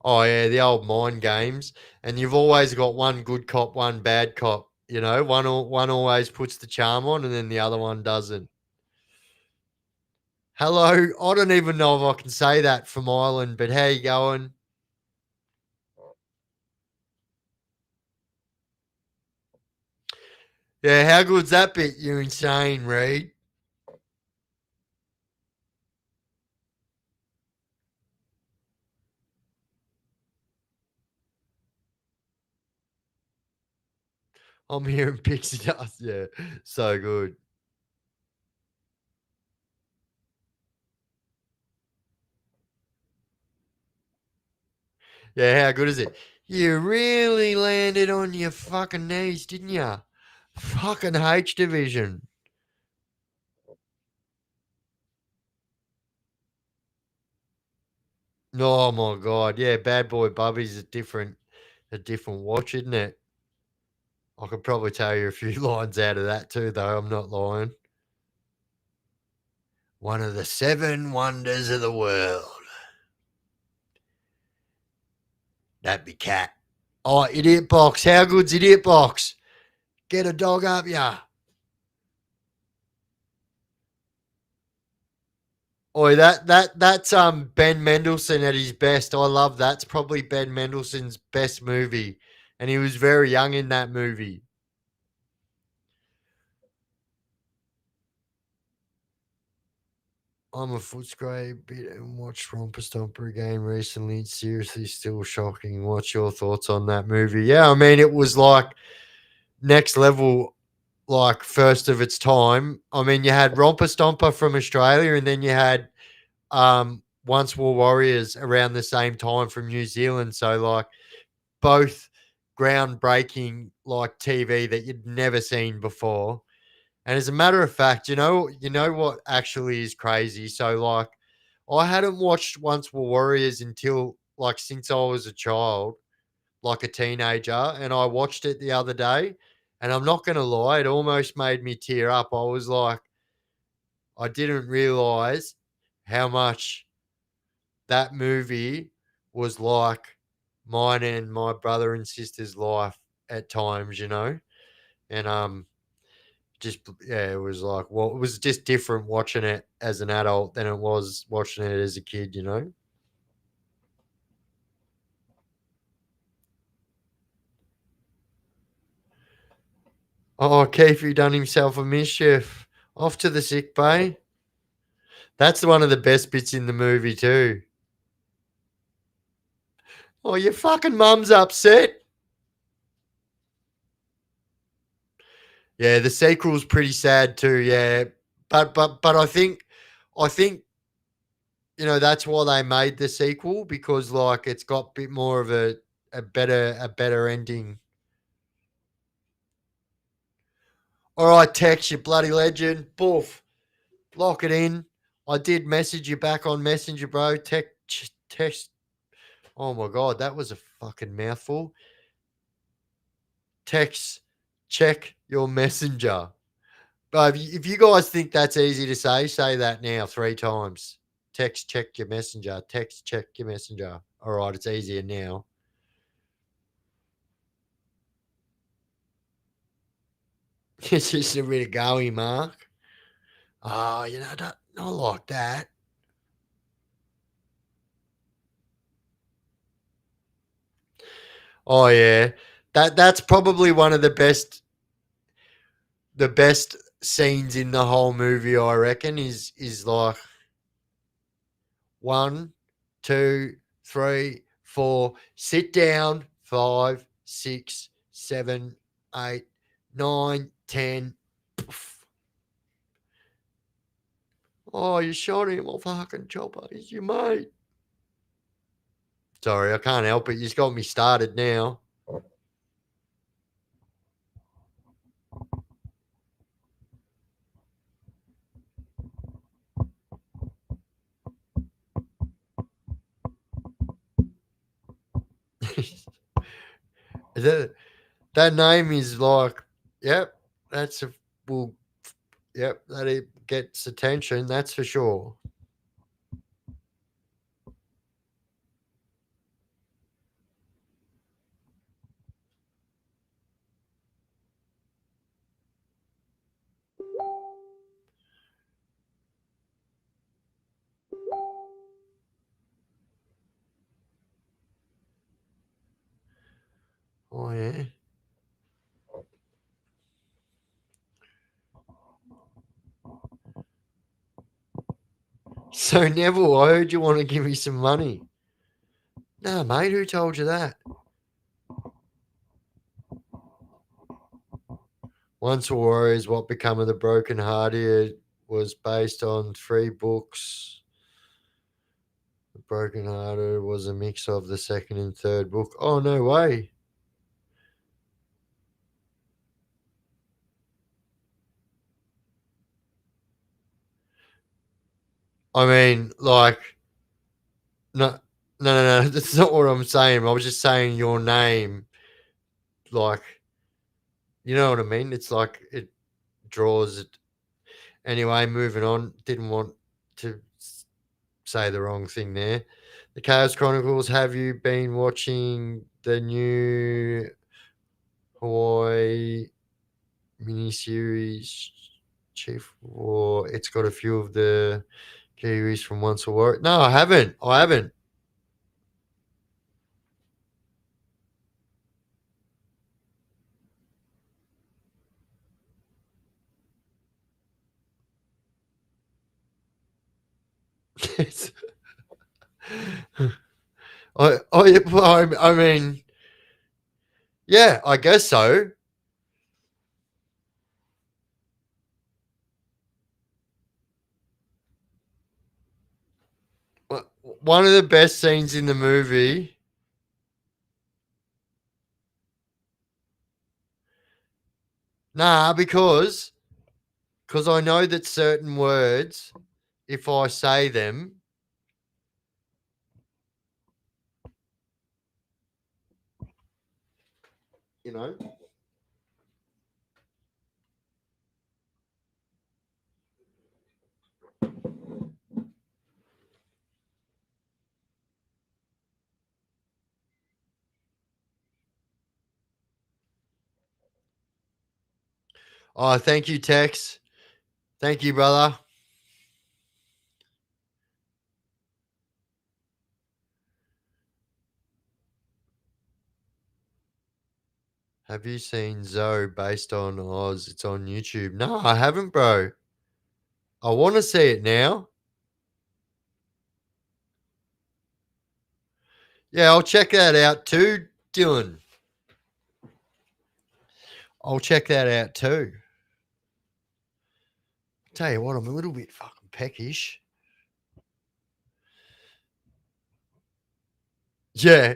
Oh yeah, the old mind games, and you've always got one good cop, one bad cop. One always puts the charm on, and then the other one doesn't. Hello, I don't even know if I can say that from Ireland, but how you going? Yeah, how good's that bit? You insane, Reed. I'm hearing pixie dust. Yeah, so good. Yeah, how good is it? You really landed on your fucking knees, didn't you? Fucking H division. Oh my god, yeah, Bad Boy Bubby's a different watch, isn't it? I could probably tell you a few lines out of that too, though. I'm not lying. One of the seven wonders of the world. That'd be cat. Oh, idiot box. How good's idiot box? Get a dog up ya. Oi, that's Ben Mendelsohn at his best. I love that's probably Ben Mendelsohn's best movie, and he was very young in that movie. I'm a Footscray bit and watched Romper Stomper again recently. It's seriously still shocking. What's your thoughts on that movie? Yeah, I mean it was like next level, like first of its time. I mean you had Romper Stomper from Australia, and then you had Once War Warriors around the same time from New Zealand. So like both groundbreaking like TV that you'd never seen before. And as a matter of fact, you know what actually is crazy. So like, I hadn't watched Once Were Warriors until like since I was a child, like a teenager, and I watched it the other day. And I'm not gonna lie, it almost made me tear up. I was like, I didn't realize how much that movie was like mine and my brother and sister's life at times. And just yeah, it was like, well, it was just different watching it as an adult than it was watching it as a kid. Oh, Keith, he done himself a mischief. Off to the sick bay. That's one of the best bits in the movie too. Oh, your fucking mum's upset. Yeah, the sequel's pretty sad too. Yeah, but I think that's why they made the sequel, because like it's got a bit more of a better ending. All right, Tex, you bloody legend. Boof. Lock it in. I did message you back on Messenger, bro. Text. Oh my god, that was a fucking mouthful. Text. Check your messenger. But if you guys think that's easy to say that now 3 times. Text, check your messenger. Text, check your messenger. All right, it's easier now. It's just a bit of going, Mark. Oh, not like that. Oh yeah, that's probably one of the best scenes in the whole movie. I reckon is like 1, 2, 3, 4. Sit down. 5, 6, 7, 8, 9, 10. Poof. Oh, you shot him off a fucking chopper. He's your mate. Sorry, I can't help it. You've got me started now. that that name is like, yep, that's a well, yep, that it gets attention. That's for sure. Oh yeah. So Neville, I heard you want to give me some money. No, mate, who told you that? Once Were Warriors, What Become of the Broken Hearted was based on 3 books. The Broken Hearted was a mix of the second and third book. Oh, no way. I mean, like, no, no. That's not what I'm saying. I was just saying your name. Like, you know what I mean? It's like it draws it. Anyway, moving on. Didn't want to say the wrong thing there. The Chaos Chronicles. Have you been watching the new Hawaii miniseries Chief War? It's got a few of the Kiwis from Once a War. No, I haven't. I haven't. I mean, yeah, I guess so. One of the best scenes in the movie. Nah, because I know that certain words, if I say them, you know. Oh, thank you, Tex. Thank you, brother. Have you seen Zoe based on Oz? It's on YouTube. No, I haven't, bro. I want to see it now. Yeah, I'll check that out too, Dylan. I'll check that out too. Tell you what, I'm a little bit fucking peckish. Yeah.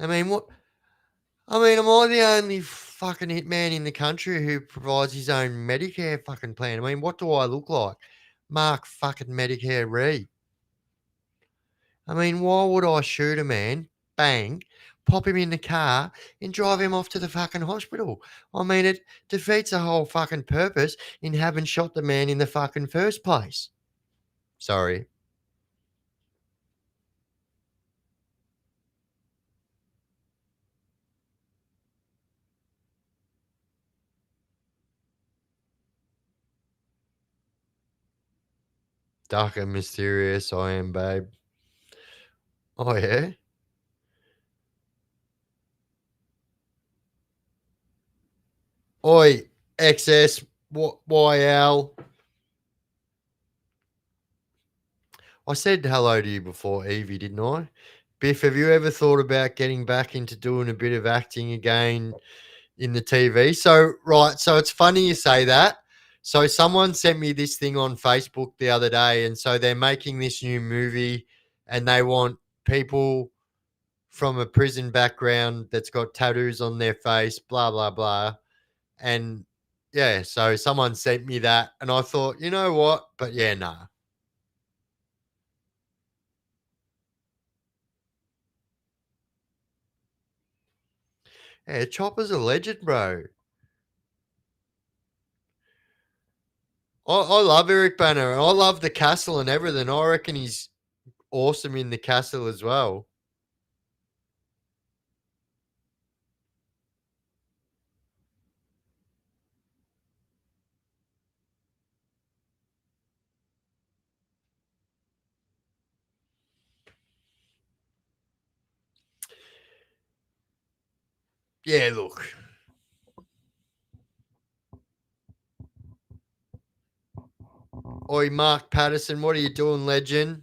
I mean, what? I mean, am I the only fucking hitman in the country who provides his own Medicare fucking plan? I mean, what do I look like? Mark fucking Medicare Reed. I mean, why would I shoot a man, bang, pop him in the car, and drive him off to the fucking hospital? I mean, it defeats the whole fucking purpose in having shot the man in the fucking first place. Sorry. Dark and mysterious I am, babe. Oh, yeah? Oi, XS, YL. I said hello to you before, Evie, didn't I? Biff, have you ever thought about getting back into doing a bit of acting again in the TV? So, right, so it's funny you say that. So, someone sent me this thing on Facebook the other day, and so they're making this new movie, and they want people from a prison background that's got tattoos on their face, blah, blah, blah. And yeah, so someone sent me that, and I thought, you know what? But yeah, nah. Yeah, Chopper's a legend, bro. I love Eric Banner. I love the castle and everything. I reckon he's awesome in the castle as well. Yeah, look. Oi, Mark Patterson, what are you doing, legend?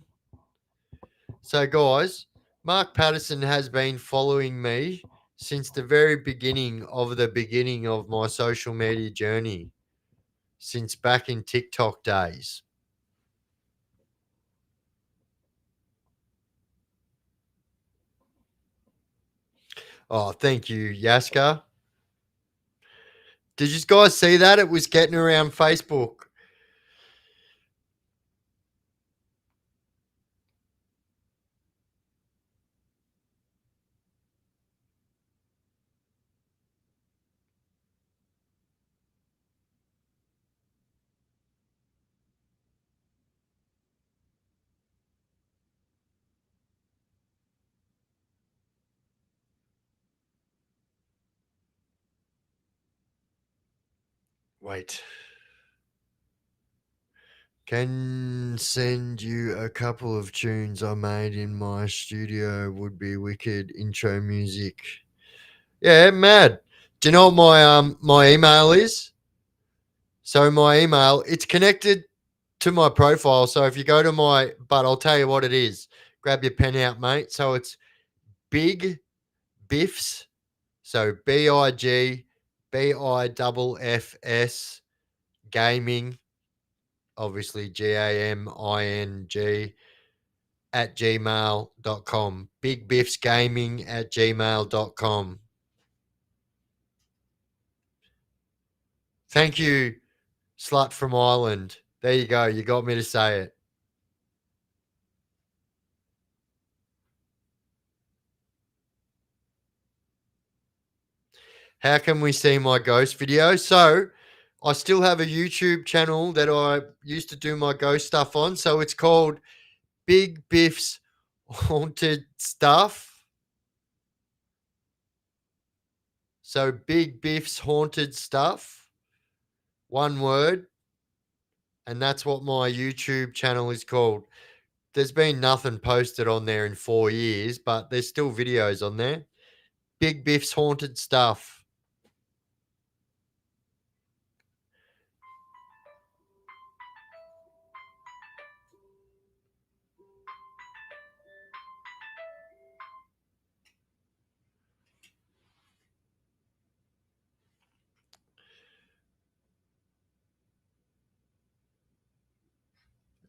So, guys, Mark Patterson has been following me since the very beginning of my social media journey, since back in TikTok days. Oh, thank you, Yaska. Did you guys see that? It was getting around Facebook. Wait. Can send you a couple of tunes I made in my studio. Would be wicked intro music. Yeah, mad. Do you know what my email is? So my email, it's connected to my profile. So if you go to but I'll tell you what it is. Grab your pen out, mate. So it's Big Biffs. So BIGBIFFS gaming, obviously GAMING at gmail.com. Big Biffs Gaming at gmail.com. Thank you, Slut from Ireland. There you go. You got me to say it. How can we see my ghost video? So I still have a YouTube channel that I used to do my ghost stuff on. So it's called Big Biff's Haunted Stuff. So Big Biff's Haunted Stuff. One word. And that's what my YouTube channel is called. There's been nothing posted on there in 4 years, but there's still videos on there. Big Biff's Haunted Stuff.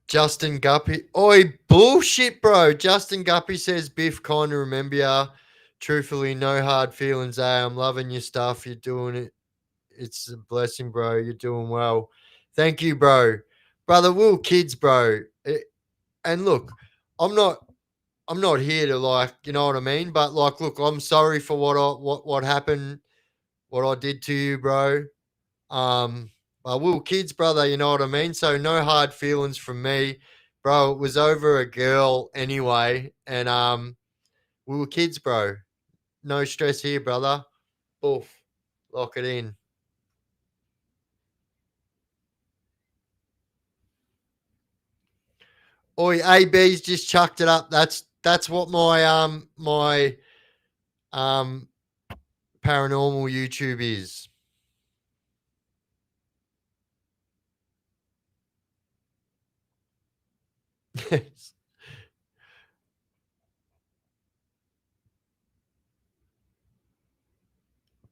Justin Guppy. Oi, bullshit, bro. Justin Guppy says, Biff, kind of remember ya. Truthfully, no hard feelings, eh? I'm loving your stuff. You're doing it. It's a blessing, bro. You're doing well. Thank you, bro. Brother, we're kids, bro. And look, I'm not here to like, you know what I mean? But like, look, I'm sorry for what happened, what I did to you, bro. But we were kids, brother, you know what I mean? So no hard feelings from me. Bro, it was over a girl anyway. And we were kids, bro. No stress here, brother. Oof. Lock it in. Oi, AB's just chucked it up. That's what my paranormal YouTube is.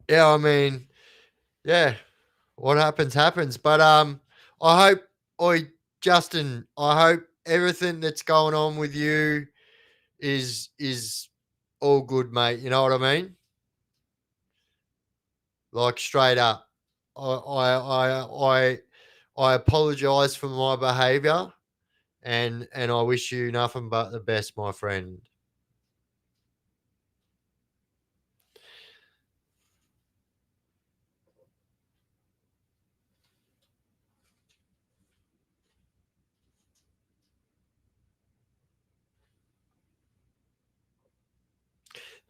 Yeah, I mean, yeah, what happens happens. But I hope, oi, Justin, I hope everything that's going on with you is all good, mate. You know what I mean? Like straight up. I apologize for my behavior and I wish you nothing but the best, my friend.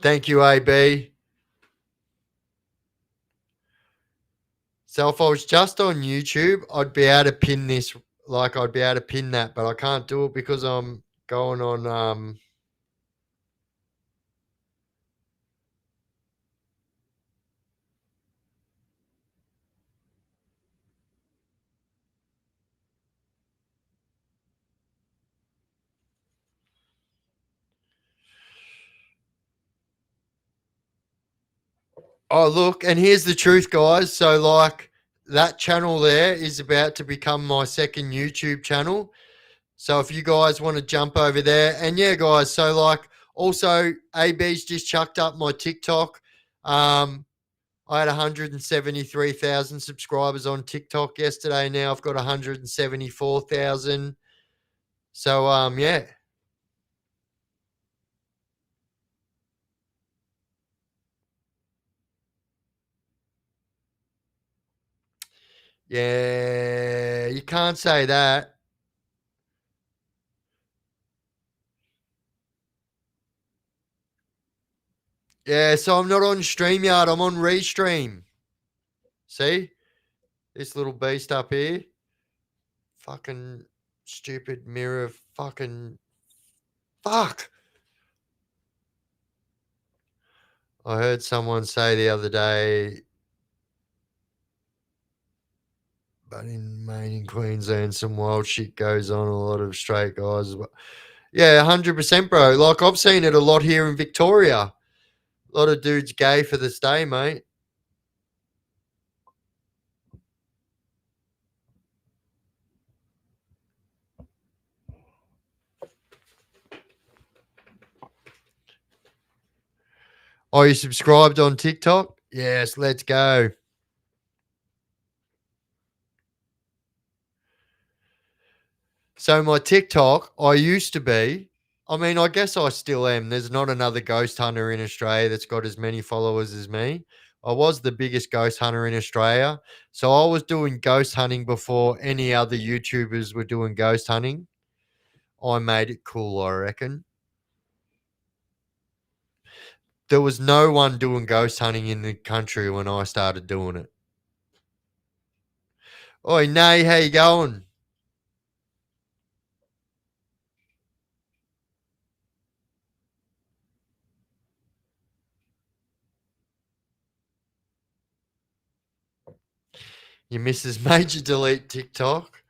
Thank you, AB. So if I was just on YouTube, I'd be able to pin this, like I'd be able to pin that, but I can't do it because I'm going on Oh, look, and here's the truth, guys. So, like, that channel there is about to become my second YouTube channel. So, if you guys want to jump over there, and yeah, guys, so like, also, AB's just chucked up my TikTok. I had 173,000 subscribers on TikTok yesterday. Now I've got 174,000. So, yeah. Yeah, you can't say that. Yeah, so I'm not on StreamYard. I'm on Restream. See? This little beast up here. Fucking stupid mirror. Fucking. Fuck. I heard someone say the other day, but in Maine and Queensland, some wild shit goes on. A lot of straight guys. Yeah, 100%, bro. Like, I've seen it a lot here in Victoria. A lot of dudes gay for this day, mate. Are you subscribed on TikTok? Yes, let's go. So my TikTok, I used to be, I mean, I guess I still am. There's not another ghost hunter in Australia that's got as many followers as me. I was the biggest ghost hunter in Australia. So I was doing ghost hunting before any other YouTubers were doing ghost hunting. I made it cool, I reckon. There was no one doing ghost hunting in the country when I started doing it. Oi, Nay, how you going? Your missus made you delete TikTok.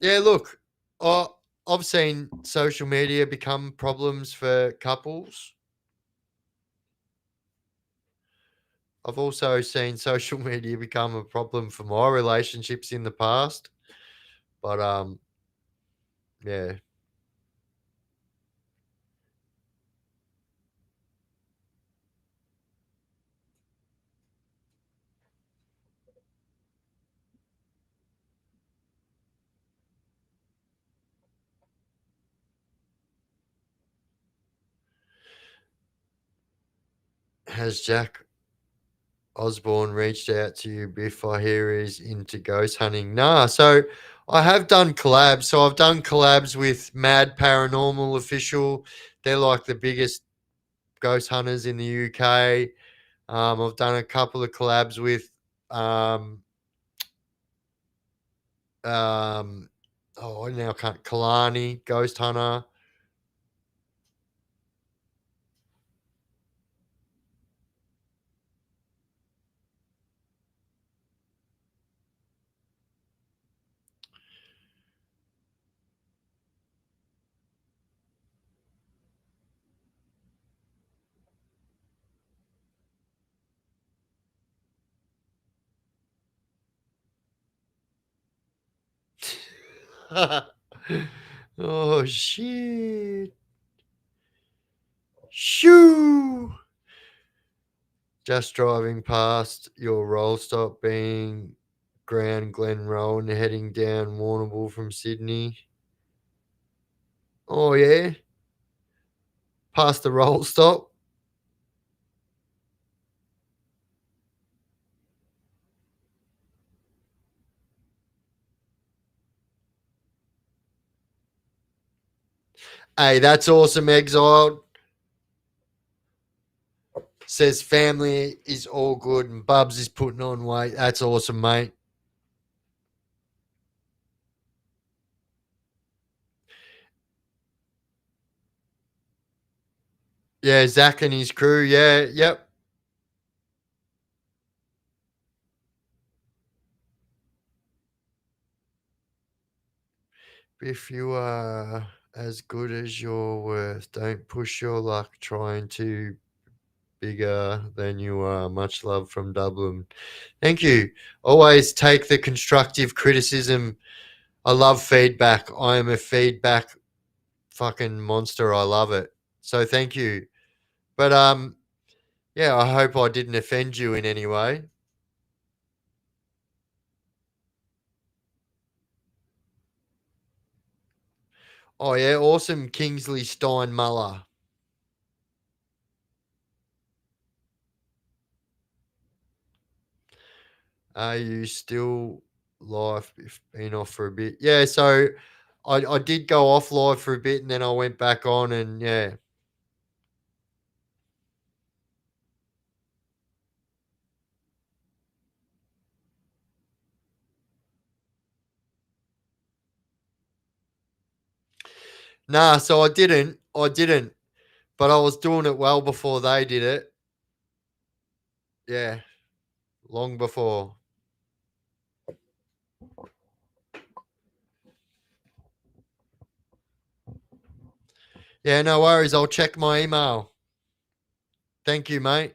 Yeah, look, I I've seen social media become problems for couples. I've also seen social media become a problem for my relationships in the past. But yeah. Has Jack Osborne reached out to you, Biff? I hear he's into ghost hunting. Nah, so I have done collabs. So I've done collabs with Mad Paranormal Official. They're like the biggest ghost hunters in the UK. I've done a couple of collabs with um, I now can't Kalani, Ghost Hunter. Oh shit. Shoo. Just driving past your roll stop being Grand Glen Road and heading down Warrnambool from Sydney. Oh yeah. Past the roll stop. Hey, that's awesome, Exiled. Says family is all good and Bubs is putting on weight. That's awesome, mate. Yeah, Zach and his crew. Yeah, yep. If you are as good as your worth, don't push your luck trying to bigger than you are. Much love from Dublin. Thank you. Always take the constructive criticism. I love feedback. I am a feedback fucking monster. I love it. So thank you. But yeah, I hope I didn't offend you in any way. Oh yeah, awesome Kingsley Steinmuller. Are you still live? If been off for a bit. Yeah, so I did go off live for a bit and then I went back on and yeah. Nah, so I didn't. I didn't. But I was doing it well before they did it. Yeah, long before. Yeah, no worries. I'll check my email. Thank you, mate.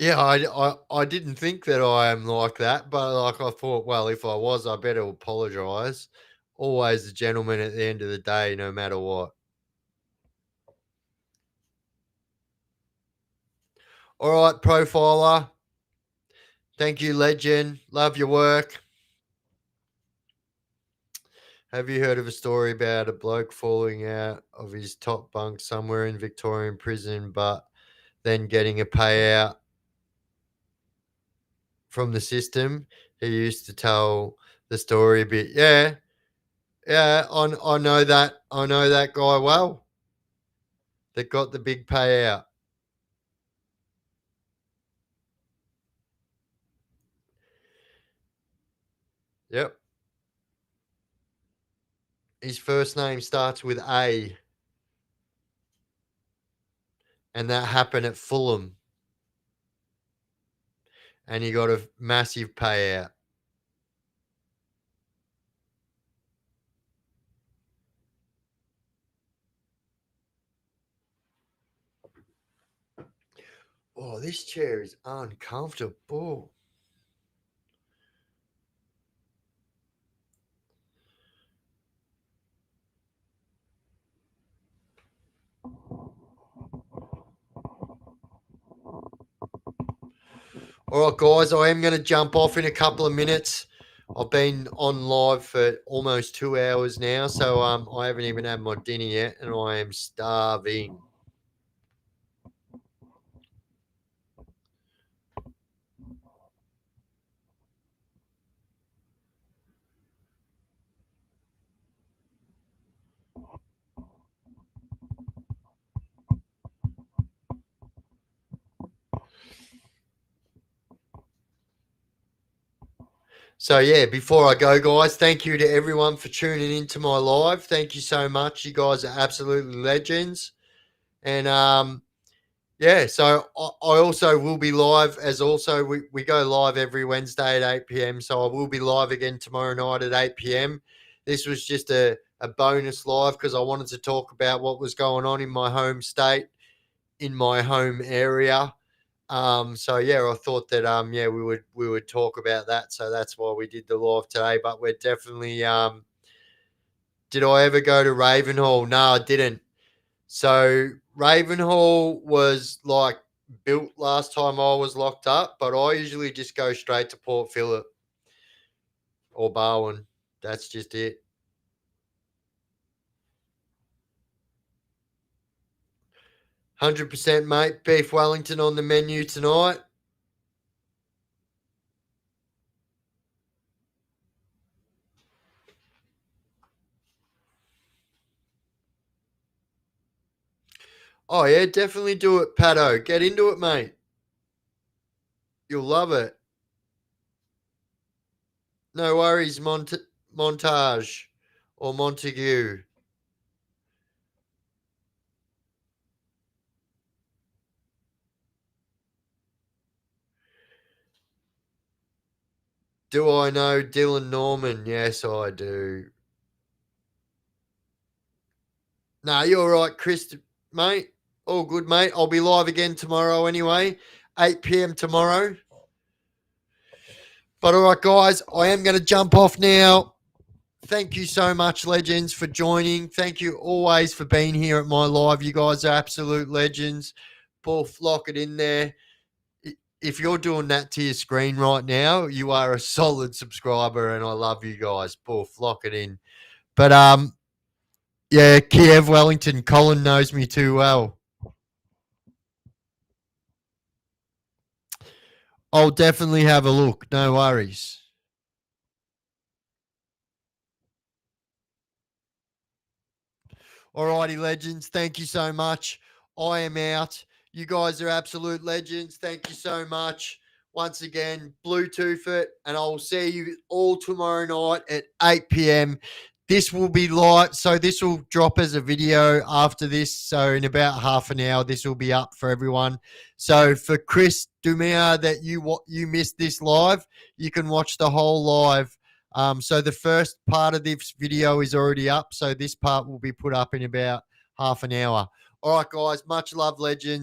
Yeah, I didn't think that I am like that, but like I thought, well, if I was, I better apologise. Always a gentleman at the end of the day, no matter what. All right, profiler. Thank you, legend. Love your work. Have you heard of a story about a bloke falling out of his top bunk somewhere in Victorian prison, but then getting a payout from the system? He used to tell the story a bit. Yeah, yeah, I know that. I know that guy well. That got the big payout. Yep. His first name starts with A, and that happened at Fulham, and he got a massive payout. Oh, this chair is uncomfortable. All right, guys, I am going to jump off in a couple of minutes. I've been on live for almost 2 hours now, so I haven't even had my dinner yet, and I am starving. So yeah, before I go, guys, thank you to everyone for tuning into my live. Thank you so much. You guys are absolutely legends. And yeah, so I also will be live as also we go live every Wednesday at 8 p.m. So I will be live again tomorrow night at 8 p.m. This was just a bonus live because I wanted to talk about what was going on in my home state, in my home area. So yeah, I thought that yeah, we would talk about that. So that's why we did the live today. But we're definitely did I ever go to Ravenhall? No, I didn't. So Ravenhall was like built last time I was locked up, but I usually just go straight to Port Phillip or Barwon. That's just it. 100%, mate. Beef Wellington on the menu tonight. Oh, yeah, definitely do it, Pato. Get into it, mate. You'll love it. No worries, Montage or Montague. Do I know Dylan Norman? Yes, I do. Nah, you're right, Chris, mate. All good, mate. I'll be live again tomorrow anyway, 8 p.m. tomorrow. But all right, guys, I am going to jump off now. Thank you so much, legends, for joining. Thank you always for being here at my live. You guys are absolute legends. Both lock it in there. If you're doing that to your screen right now, you are a solid subscriber, and I love you guys. Both lock it in. But yeah, Kiev Wellington, Colin knows me too well. I'll definitely have a look. No worries. Alrighty, legends. Thank you so much. I am out. You guys are absolute legends. Thank you so much. Once again, Bluetooth it, and I will see you all tomorrow night at 8 p.m. This will be live, so this will drop as a video after this. So in about half an hour, this will be up for everyone. So for Chris Dumia, that you missed this live, you can watch the whole live. So the first part of this video is already up. So this part will be put up in about half an hour. All right, guys. Much love, legends.